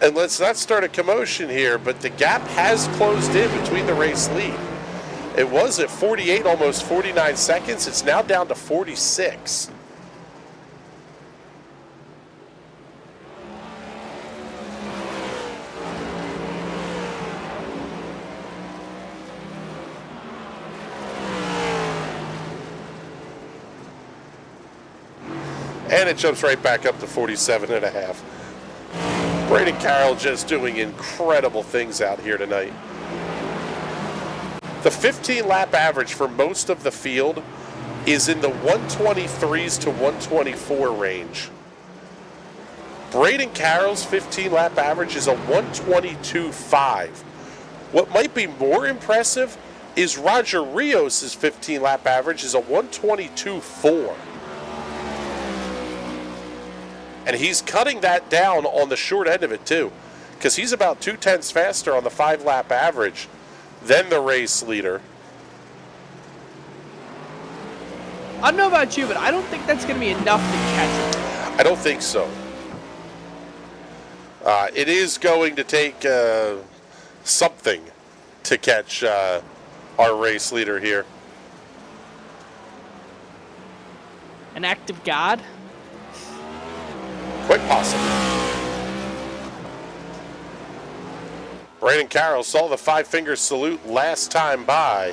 And let's not start a commotion here, but the gap has closed in between the race lead. It was at 48, almost 49 seconds. It's now down to 46. And it jumps right back up to 47 and a half. Braden Carroll just doing incredible things out here tonight. The 15-lap average for most of the field is in the 123s to 124 range. Braden Carroll's 15-lap average is a 122.5. What might be more impressive is Roger Rios' 15-lap average is a 122.4. And he's cutting that down on the short end of it, too, because he's about 0.2 faster on the 5-lap average than the race leader. I don't know about you, but I don't think that's going to be enough to catch him. I don't think so. It is going to take something to catch our race leader here. An act of God? Quite possible. Brandon Carroll saw the 5-finger salute last time by.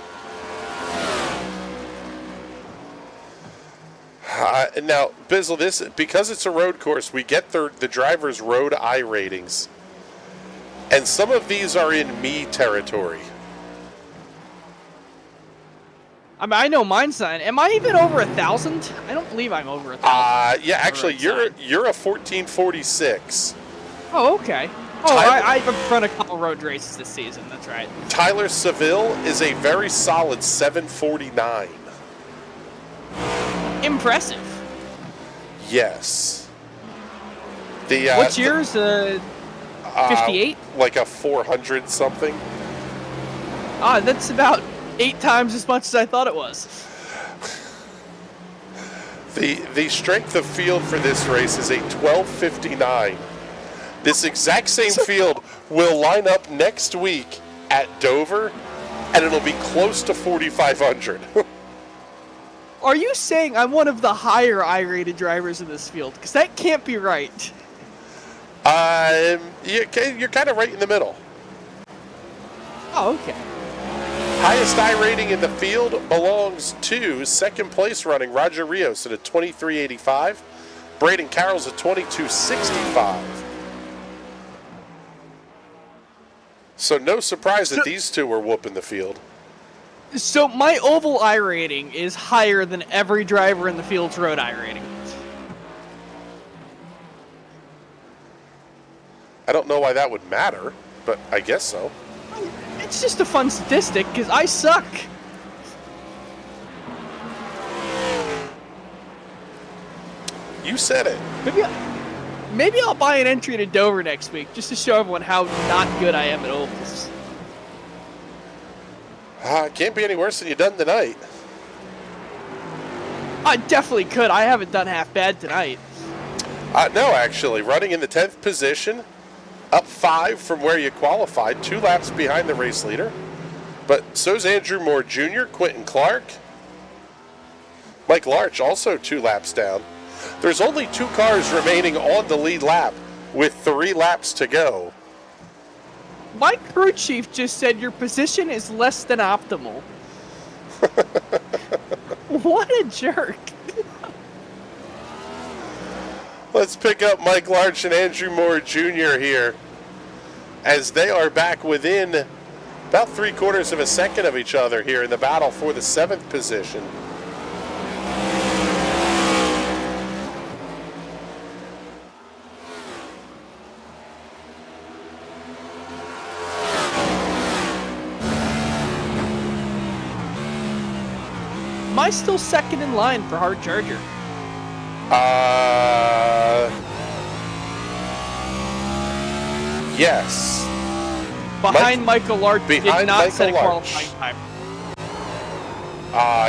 Now, Bizzle, this because it's a road course, we get the driver's road I ratings. And some of these are in me territory. I mean, I know mine's not. Am I even over 1,000? I don't believe I'm over 1,000. Yeah, actually, you're a 1446. Oh, okay. Oh, I've run a couple road races this season. That's right. Tyler Seville is a very solid 749. Impressive. Yes. What's yours? 58? Like a 400 something. That's about 8 times as much as I thought it was. The strength of field for this race is a 1259. This exact same field will line up next week at Dover, and it'll be close to 4,500. Are you saying I'm one of the higher I-rated drivers in this field? Because that can't be right. You're kind of right in the middle. Oh, okay. Highest I rating in the field belongs to second place running Roger Rios at a 23.85. Braden Carroll's at 22.65. So no surprise that these two were whooping the field. So my oval I rating is higher than every driver in the field's road I rating. I don't know why that would matter, but I guess so. It's just a fun statistic, because I suck. You said it. Maybe I'll buy an entry to Dover next week, just to show everyone how not good I am at ovals. Can't be any worse than you done tonight. I definitely could. I haven't done half bad tonight. No, actually. Running in the 10th position, up 5 from where you qualified, 2 laps behind the race leader. But so's Andrew Moore Jr., Quentin Clark. Mike Larch also 2 laps down. There's only 2 cars remaining on the lead lap with 3 laps to go. My crew chief just said your position is less than optimal. What a jerk. Let's pick up Mike Larch and Andrew Moore Jr. here as they are back within about 3/4 of a second of each other here in the battle for the 7th position. Am I still second in line for Hard Charger? Yes. Behind Michael Larch, did behind not Michael set a Larch. qualifying time.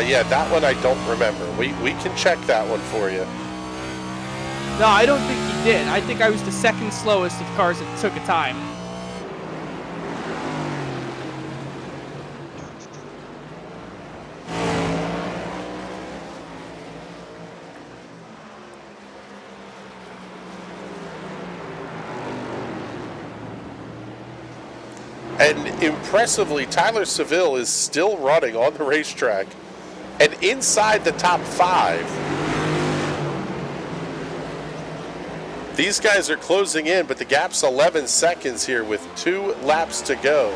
Yeah, that one I don't remember. We can check that one for you. No, I don't think he did. I think I was the second slowest of cars that took a time. And impressively, Tyler Seville is still running on the racetrack and inside the top 5. These guys are closing in, but the gap's 11 seconds here with 2 laps to go.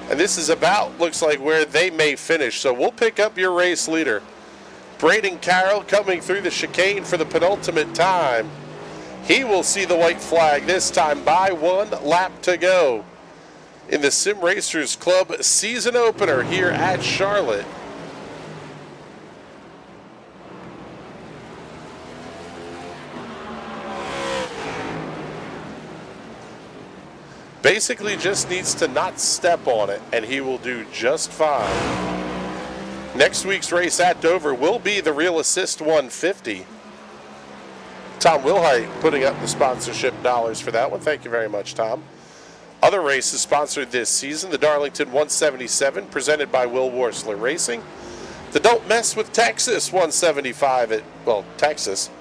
And this is about, looks like, where they may finish. So we'll pick up your race leader. Braden Carroll coming through the chicane for the penultimate time. He will see the white flag this time by 1 lap to go in the Sim Racers Club season opener here at Charlotte. Basically just needs to not step on it, and he will do just fine. Next week's race at Dover will be the Real Assist 150. Tom Wilhite putting up the sponsorship dollars for that one. Thank you very much, Tom. Other races sponsored this season: the Darlington 177 presented by Will Worsler Racing, the Don't Mess with Texas 175 at, well, Texas,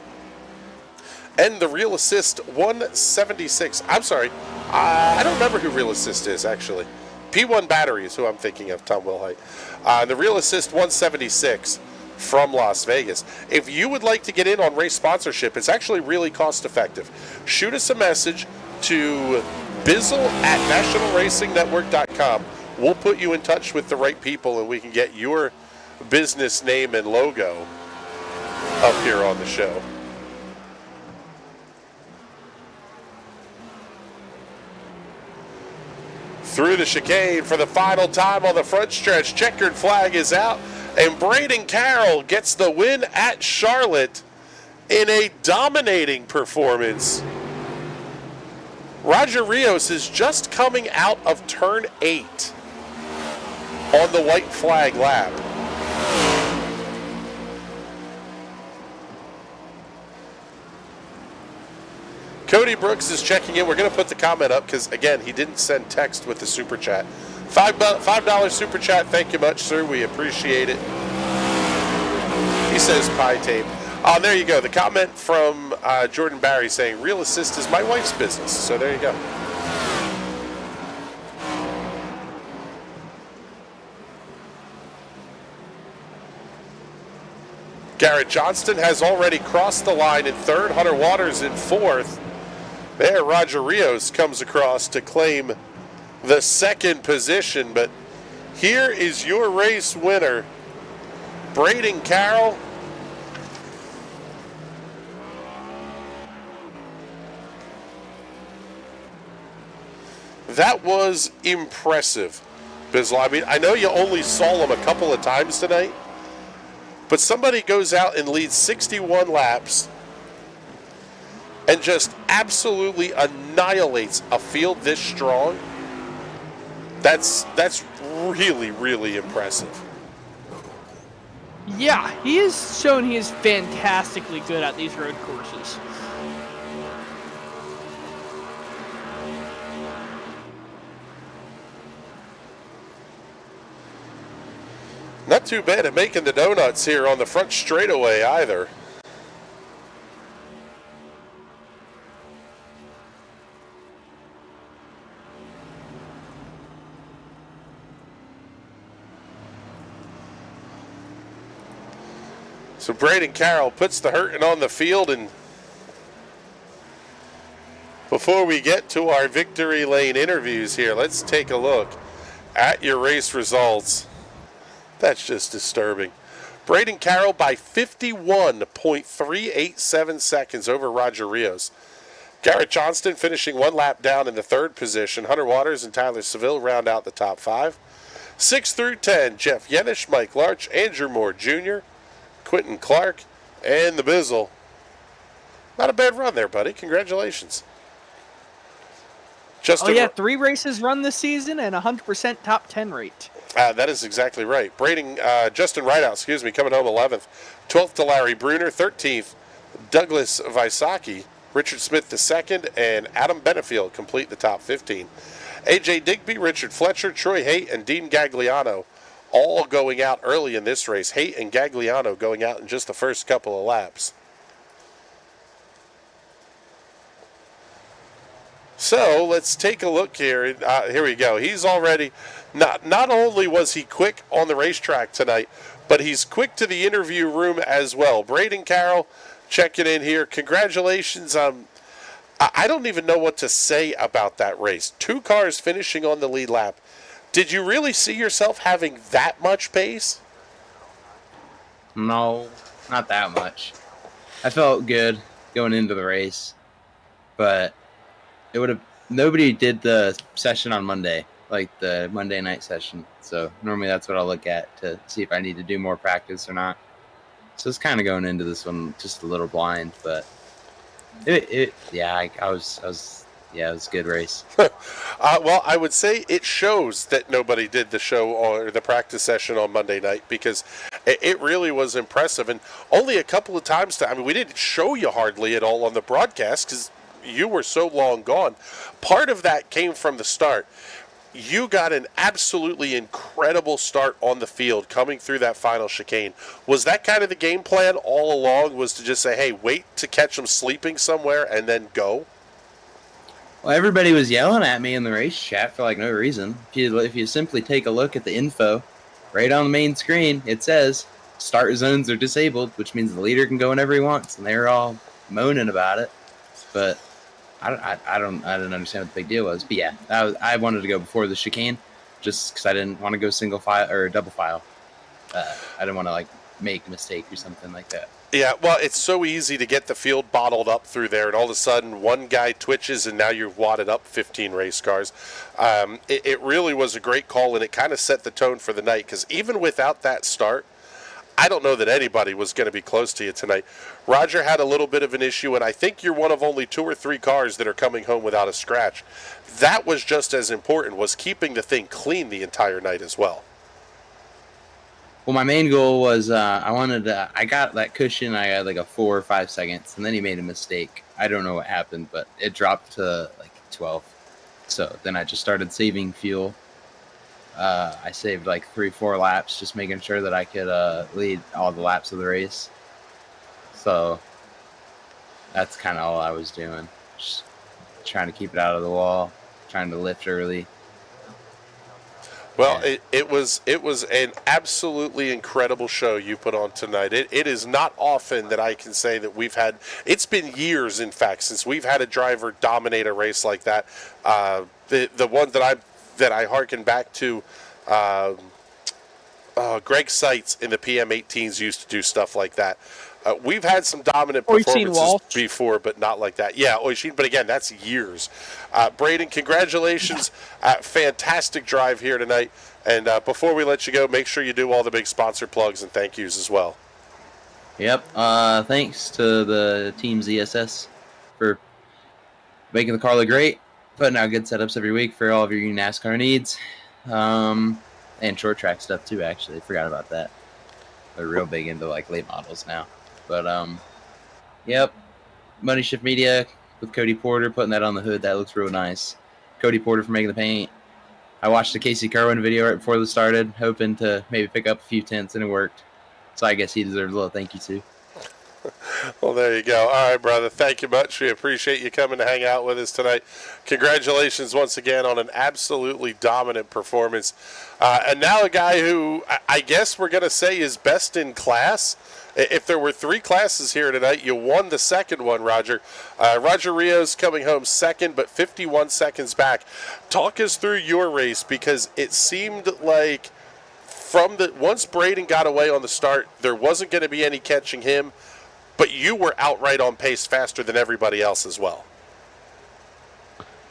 and the Real Assist 176. I'm sorry, I don't remember who Real Assist is, actually. P1 Battery is who I'm thinking of, Tom Wilhite. The Real Assist 176 from Las Vegas. If you would like to get in on race sponsorship, it's actually really cost effective. Shoot us a message to bizzle@nationalracingnetwork.com. We'll put you in touch with the right people, and we can get your business name and logo up here on the show. Through the chicane for the final time on the front stretch. Checkered flag is out, and Braden Carroll gets the win at Charlotte in a dominating performance. Roger Rios is just coming out of turn 8 on the white flag lap. Cody Brooks is checking in. We're going to put the comment up because, again, he didn't send text with the super chat. $5 super chat. Thank you much, sir. We appreciate it. He says pie tape. There you go. The comment from Jordan Barry saying, Real Assist is my wife's business. So there you go. Garrett Johnston has already crossed the line in 3rd. Hunter Waters in 4th. There, Roger Rios comes across to claim the 2nd position. But here is your race winner, Braden Carroll. That was impressive, Bizzle. I mean, I know you only saw him a couple of times tonight, but somebody goes out and leads 61 laps and just absolutely annihilates a field this strong. That's really, really impressive. Yeah, he has shown he is fantastically good at these road courses. Not too bad at making the donuts here on the front straightaway either. So Braden Carroll puts the hurting on the field, and before we get to our victory lane interviews here, let's take a look at your race results. That's just disturbing. Braden Carroll by 51.387 seconds over Roger Rios. Garrett Johnston finishing one lap down in the third position. Hunter Waters and Tyler Seville round out the top 5. 6 through 10, Jeff Yenish, Mike Larch, Andrew Moore Jr., Quentin Clark, and the Bizzle. Not a bad run there, buddy. Congratulations. Oh, yeah, 3 races run this season and 100% top 10 rate. That is exactly right. Justin Rideout, coming home 11th. 12th to Larry Bruner. 13th, Douglas Visaki. Richard Smith the second, and Adam Benefield complete the top 15. A.J. Digby, Richard Fletcher, Troy Haight, and Dean Gagliano all going out early in this race. Haight and Gagliano going out in just the first couple of laps. So let's take a look here. Here we go. He's already, not only was he quick on the racetrack tonight, but he's quick to the interview room as well. Braden Carroll checking in here. Congratulations. I don't even know what to say about that race. 2 cars finishing on the lead lap. Did you really see yourself having that much pace? No, not that much. I felt good going into the race, but nobody did the session on Monday, like the Monday night session. So normally that's what I'll look at to see if I need to do more practice or not. So it's kind of going into this one just a little blind, but it was a good race. Well, I would say it shows that nobody did the show or the practice session on Monday night, because it really was impressive. And only a couple of times, we didn't show you hardly at all on the broadcast because you were so long gone. Part of that came from the start. You got an absolutely incredible start on the field coming through that final chicane. Was that kind of the game plan all along, was to just say, hey, wait to catch them sleeping somewhere and then go? Well, everybody was yelling at me in the race chat for like no reason. If you simply take a look at the info right on the main screen, it says start zones are disabled, which means the leader can go whenever he wants, and they were all moaning about it. But I didn't understand what the big deal was. But yeah, I wanted to go before the chicane, just because I didn't want to go single file or double file. I didn't want to make a mistake or something like that. Yeah, well, it's so easy to get the field bottled up through there, and all of a sudden one guy twitches, and now you've wadded up 15 race cars. It really was a great call, and it kind of set the tone for the night, because even without that start, I don't know that anybody was going to be close to you tonight. Roger had a little bit of an issue, and I think you're one of only 2 or 3 cars that are coming home without a scratch. That was just as important, was keeping the thing clean the entire night as well. Well, my main goal was I got that cushion. I had a 4 or 5 seconds, and then he made a mistake. I don't know what happened, but it dropped to 12. So then I just started saving fuel. I saved 3-4 laps, just making sure that I could lead all the laps of the race. So that's kind of all I was doing. Just trying to keep it out of the wall, trying to lift early. Well, it was an absolutely incredible show you put on tonight. It is not often that I can say that we've had. It's been years, in fact, since we've had a driver dominate a race like that. The one that I hearken back to, Greg Seitz in the PM18s used to do stuff like that. We've had some dominant performances before, but not like that. Yeah, Oisin, but again, that's years. Braden, congratulations. Fantastic drive here tonight. And before we let you go, make sure you do all the big sponsor plugs and thank yous as well. Yep. Thanks to the Team ZSS for making the car look great, putting out good setups every week for all of your NASCAR needs. And short track stuff too, actually. Forgot about that. They're real big into late models now. But yep. Money Shift Media with Cody Porter putting that on the hood. That looks real nice. Cody Porter for making the paint. I watched the Casey Kerwin video right before this started, hoping to maybe pick up a few tenths, and it worked. So I guess he deserves a little thank you too. Well, there you go. All right, brother. Thank you much. We appreciate you coming to hang out with us tonight. Congratulations once again on an absolutely dominant performance. And now a guy who I guess we're going to say is best in class. If there were 3 classes here tonight, you won the second one, Roger. Roger Rios coming home second, but 51 seconds back. Talk us through your race, because it seemed like once Braden got away on the start, there wasn't going to be any catching him, but you were outright on pace faster than everybody else as well.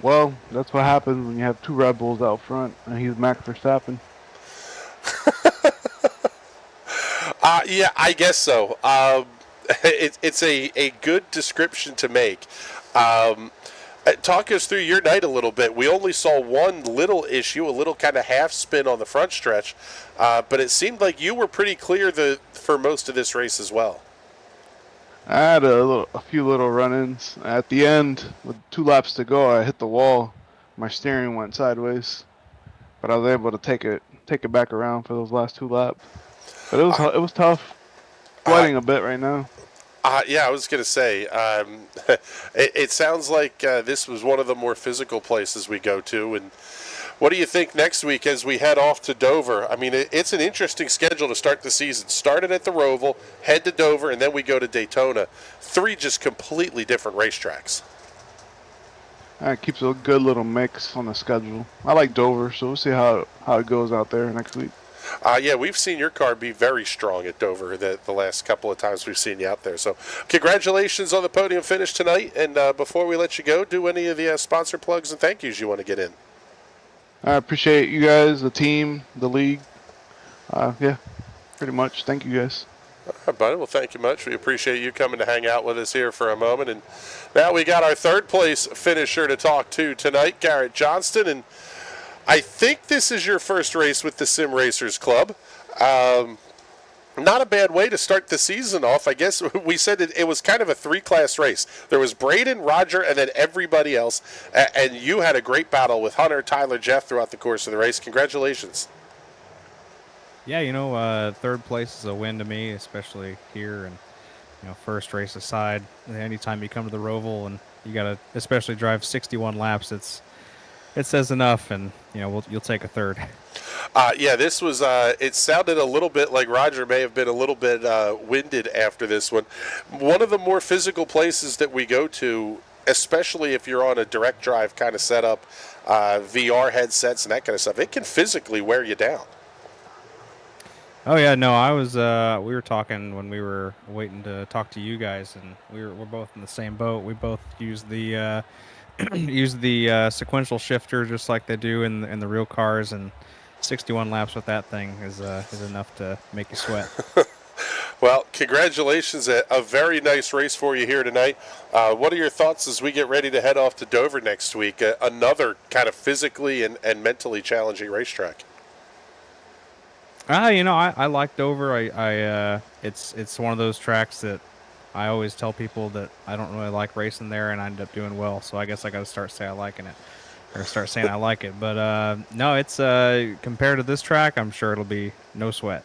Well, that's what happens when you have 2 Red Bulls out front, and he's Max Verstappen. Yeah, I guess so. It's a good description to make. Talk us through your night a little bit. We only saw one little issue, a little kind of half spin on the front stretch, but it seemed like you were pretty clear for most of this race as well. I had a few little run-ins. At the end, with 2 laps to go, I hit the wall. My steering went sideways, but I was able to take it back around for those last 2 laps. But it was tough. Sweating a bit right now. Yeah, I was going to say, it sounds like this was one of the more physical places we go to. And what do you think next week as we head off to Dover? I mean, it's an interesting schedule to start the season. Started at the Roval, head to Dover, and then we go to Daytona. 3 just completely different racetracks. It keeps a good little mix on the schedule. I like Dover, so we'll see how it goes out there next week. Yeah, we've seen your car be very strong at Dover the last couple of times we've seen you out there. So congratulations on the podium finish tonight. And before we let you go, do any of the sponsor plugs and thank yous you want to get in. I appreciate you guys, the team, the league. Yeah, pretty much. Thank you guys. All right, buddy. Well, thank you much. We appreciate you coming to hang out with us here for a moment. And now we got our 3rd place finisher to talk to tonight, Garrett Johnston. And I think this is your first race with the Sim Racers Club. Not a bad way to start the season off. I guess we said it was kind of a 3-class race. There was Braden, Roger, and then everybody else. And you had a great battle with Hunter, Tyler, Jeff throughout the course of the race. Congratulations. Yeah, 3rd place is a win to me, especially here. And, first race aside, anytime you come to the Roval and you got to especially drive 61 laps, it says enough, and you'll take a 3rd. Yeah, this was. It sounded a little bit like Roger may have been a little bit winded after this one. One of the more physical places that we go to, especially if you're on a direct drive kind of setup, VR headsets and that kind of stuff, it can physically wear you down. Oh yeah, no, I was. We were talking when we were waiting to talk to you guys, and we're both in the same boat. We both use the sequential shifter just like they do in the real cars, and 61 laps with that thing is enough to make you sweat. Well, congratulations. A very nice race for you here tonight. What are your thoughts as we get ready to head off to Dover next week? Another kind of physically and mentally challenging racetrack. I like Dover. It's one of those tracks that I always tell people that I don't really like racing there, and I end up doing well. So I guess I got to start saying I like it. But no, it's compared to this track, I'm sure it'll be no sweat.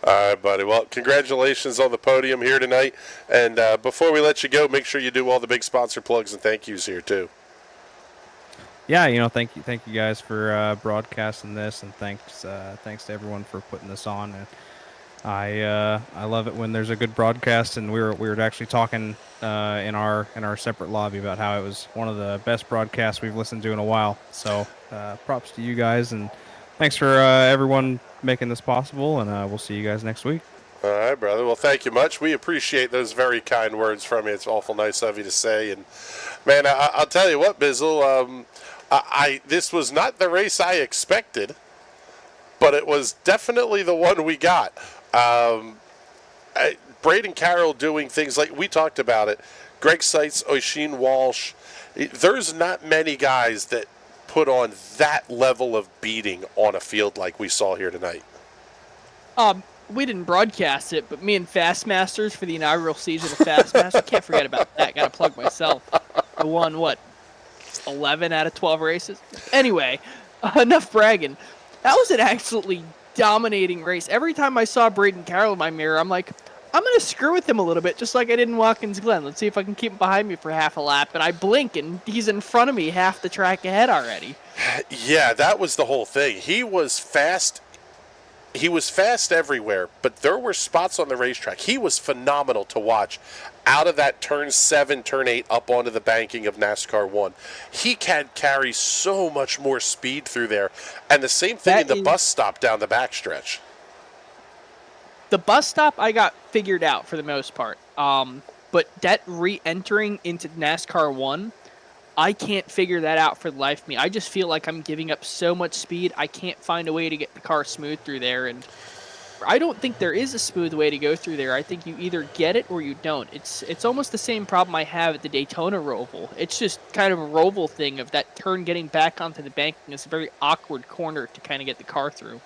All right, buddy. Well, congratulations on the podium here tonight. And before we let you go, make sure you do all the big sponsor plugs and thank yous here too. Yeah, thank you guys for broadcasting this, and thanks to everyone for putting this on. And I love it when there's a good broadcast, and we were actually talking in our separate lobby about how it was one of the best broadcasts we've listened to in a while. So props to you guys, and thanks for everyone making this possible, and we'll see you guys next week. All right, brother. Well, thank you much. We appreciate those very kind words from you. It's awful nice of you to say. And man, I'll tell you what, Bizzle, this was not the race I expected, but it was definitely the one we got. Braden Carroll doing things like we talked about it. Greg Seitz, Oisin Walsh. There's not many guys that put on that level of beating on a field like we saw here tonight. We didn't broadcast it, but me and Fastmasters for the inaugural season of Fastmaster, can't forget about that. Got to plug myself. I won 11 out of 12 races. Anyway, enough bragging. That was an absolutely dominating race. Every time I saw Braden Carroll in my mirror, I'm like, I'm going to screw with him a little bit, just like I did in Watkins Glen. Let's see if I can keep him behind me for half a lap. And I blink, and he's in front of me half the track ahead already. Yeah, that was the whole thing. He was fast. He was fast everywhere, but there were spots on the racetrack. He was phenomenal to watch. Out of that turn 7, turn 8, up onto the banking of NASCAR 1. He can carry so much more speed through there. And the same thing in the bus stop down the backstretch. The bus stop I got figured out for the most part. But that re-entering into NASCAR 1, I can't figure that out for the life of me. I just feel like I'm giving up so much speed, I can't find a way to get the car smooth through there. And I don't think there is a smooth way to go through there. I think you either get it or you don't. It's almost the same problem I have at the Daytona Roval. It's just kind of a Roval thing of that turn getting back onto the banking. It's a very awkward corner to kind of get the car through.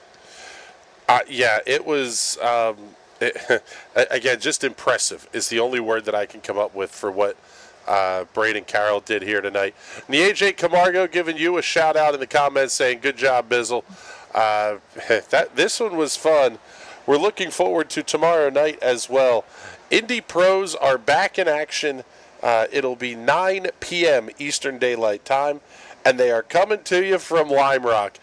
Yeah, it was, again, just impressive is the only word that I can come up with for what Braden Carroll did here tonight. And the AJ Camargo giving you a shout out in the comments saying, good job, Bizzle. This one was fun. We're looking forward to tomorrow night as well. Indy Pros are back in action. It'll be 9 p.m. Eastern Daylight Time, and they are coming to you from Lime Rock.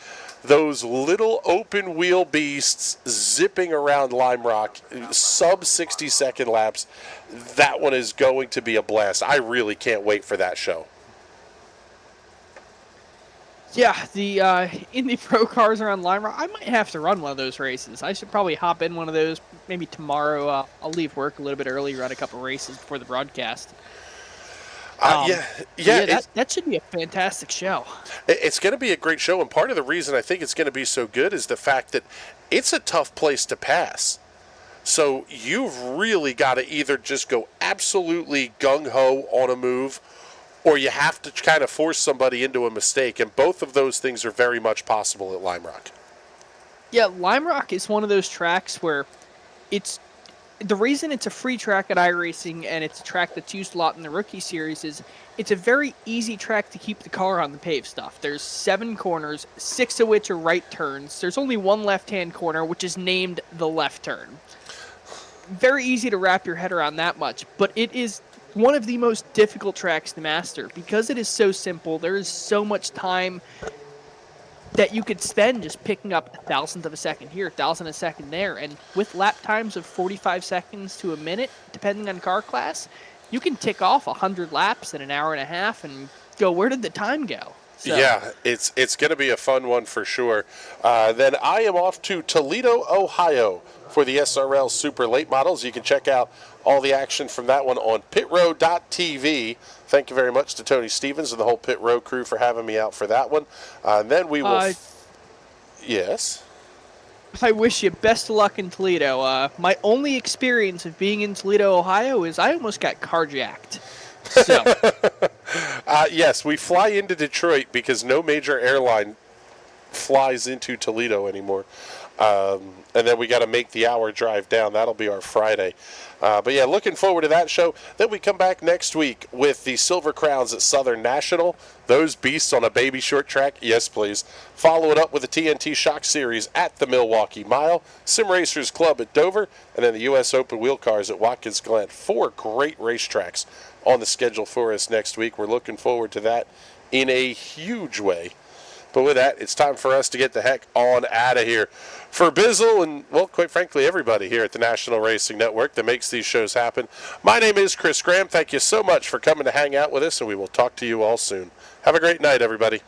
Those little open wheel beasts zipping around Lime Rock, sub 60-second laps. That one is going to be a blast. I really can't wait for that show. Yeah, the Indy Pro cars are on Lime Rock. I might have to run one of those races. I should probably hop in one of those maybe tomorrow. I'll leave work a little bit early, run a couple races before the broadcast. That should be a fantastic show. It's going to be a great show, and part of the reason I think it's going to be so good is the fact that it's a tough place to pass. So you've really got to either just go absolutely gung-ho on a move, or you have to kind of force somebody into a mistake, and both of those things are very much possible at Lime Rock. Yeah, Lime Rock is one of those tracks where the reason it's a free track at iRacing and it's a track that's used a lot in the Rookie Series is it's a very easy track to keep the car on the paved stuff. There's 7 corners, 6 of which are right turns. There's only one left-hand corner, which is named the left turn. Very easy to wrap your head around that much, but it is one of the most difficult tracks to master. Because it is so simple, there is so much time that you could spend just picking up a thousandth of a second here, a thousandth of a second there. And with lap times of 45 seconds to a minute, depending on car class, you can tick off 100 laps in an hour and a half and go, where did the time go? So. Yeah, it's going to be a fun one for sure. Then I am off to Toledo, Ohio for the SRL Super Late Models. You can check out all the action from that one on pitrow.tv. Thank you very much to Tony Stevens and the whole Pit Row crew for having me out for that one. And then we will... Yes? I wish you best of luck in Toledo. My only experience of being in Toledo, Ohio is I almost got carjacked. So. Yes, we fly into Detroit because no major airline flies into Toledo anymore. And then we got to make the hour drive down. That'll be our Friday. But yeah, looking forward to that show. Then we come back next week with the Silver Crowns at Southern National. Those beasts on a baby short track, yes please. Follow it up with the TNT Shock Series at the Milwaukee Mile, Sim Racers Club at Dover, and then the U.S. Open Wheel Cars at Watkins Glen. 4 great racetracks on the schedule for us next week. We're looking forward to that in a huge way. But with that, it's time for us to get the heck on out of here. For Bizzle and, well, quite frankly, everybody here at the National Racing Network that makes these shows happen, my name is Chris Graham. Thank you so much for coming to hang out with us, and we will talk to you all soon. Have a great night, everybody.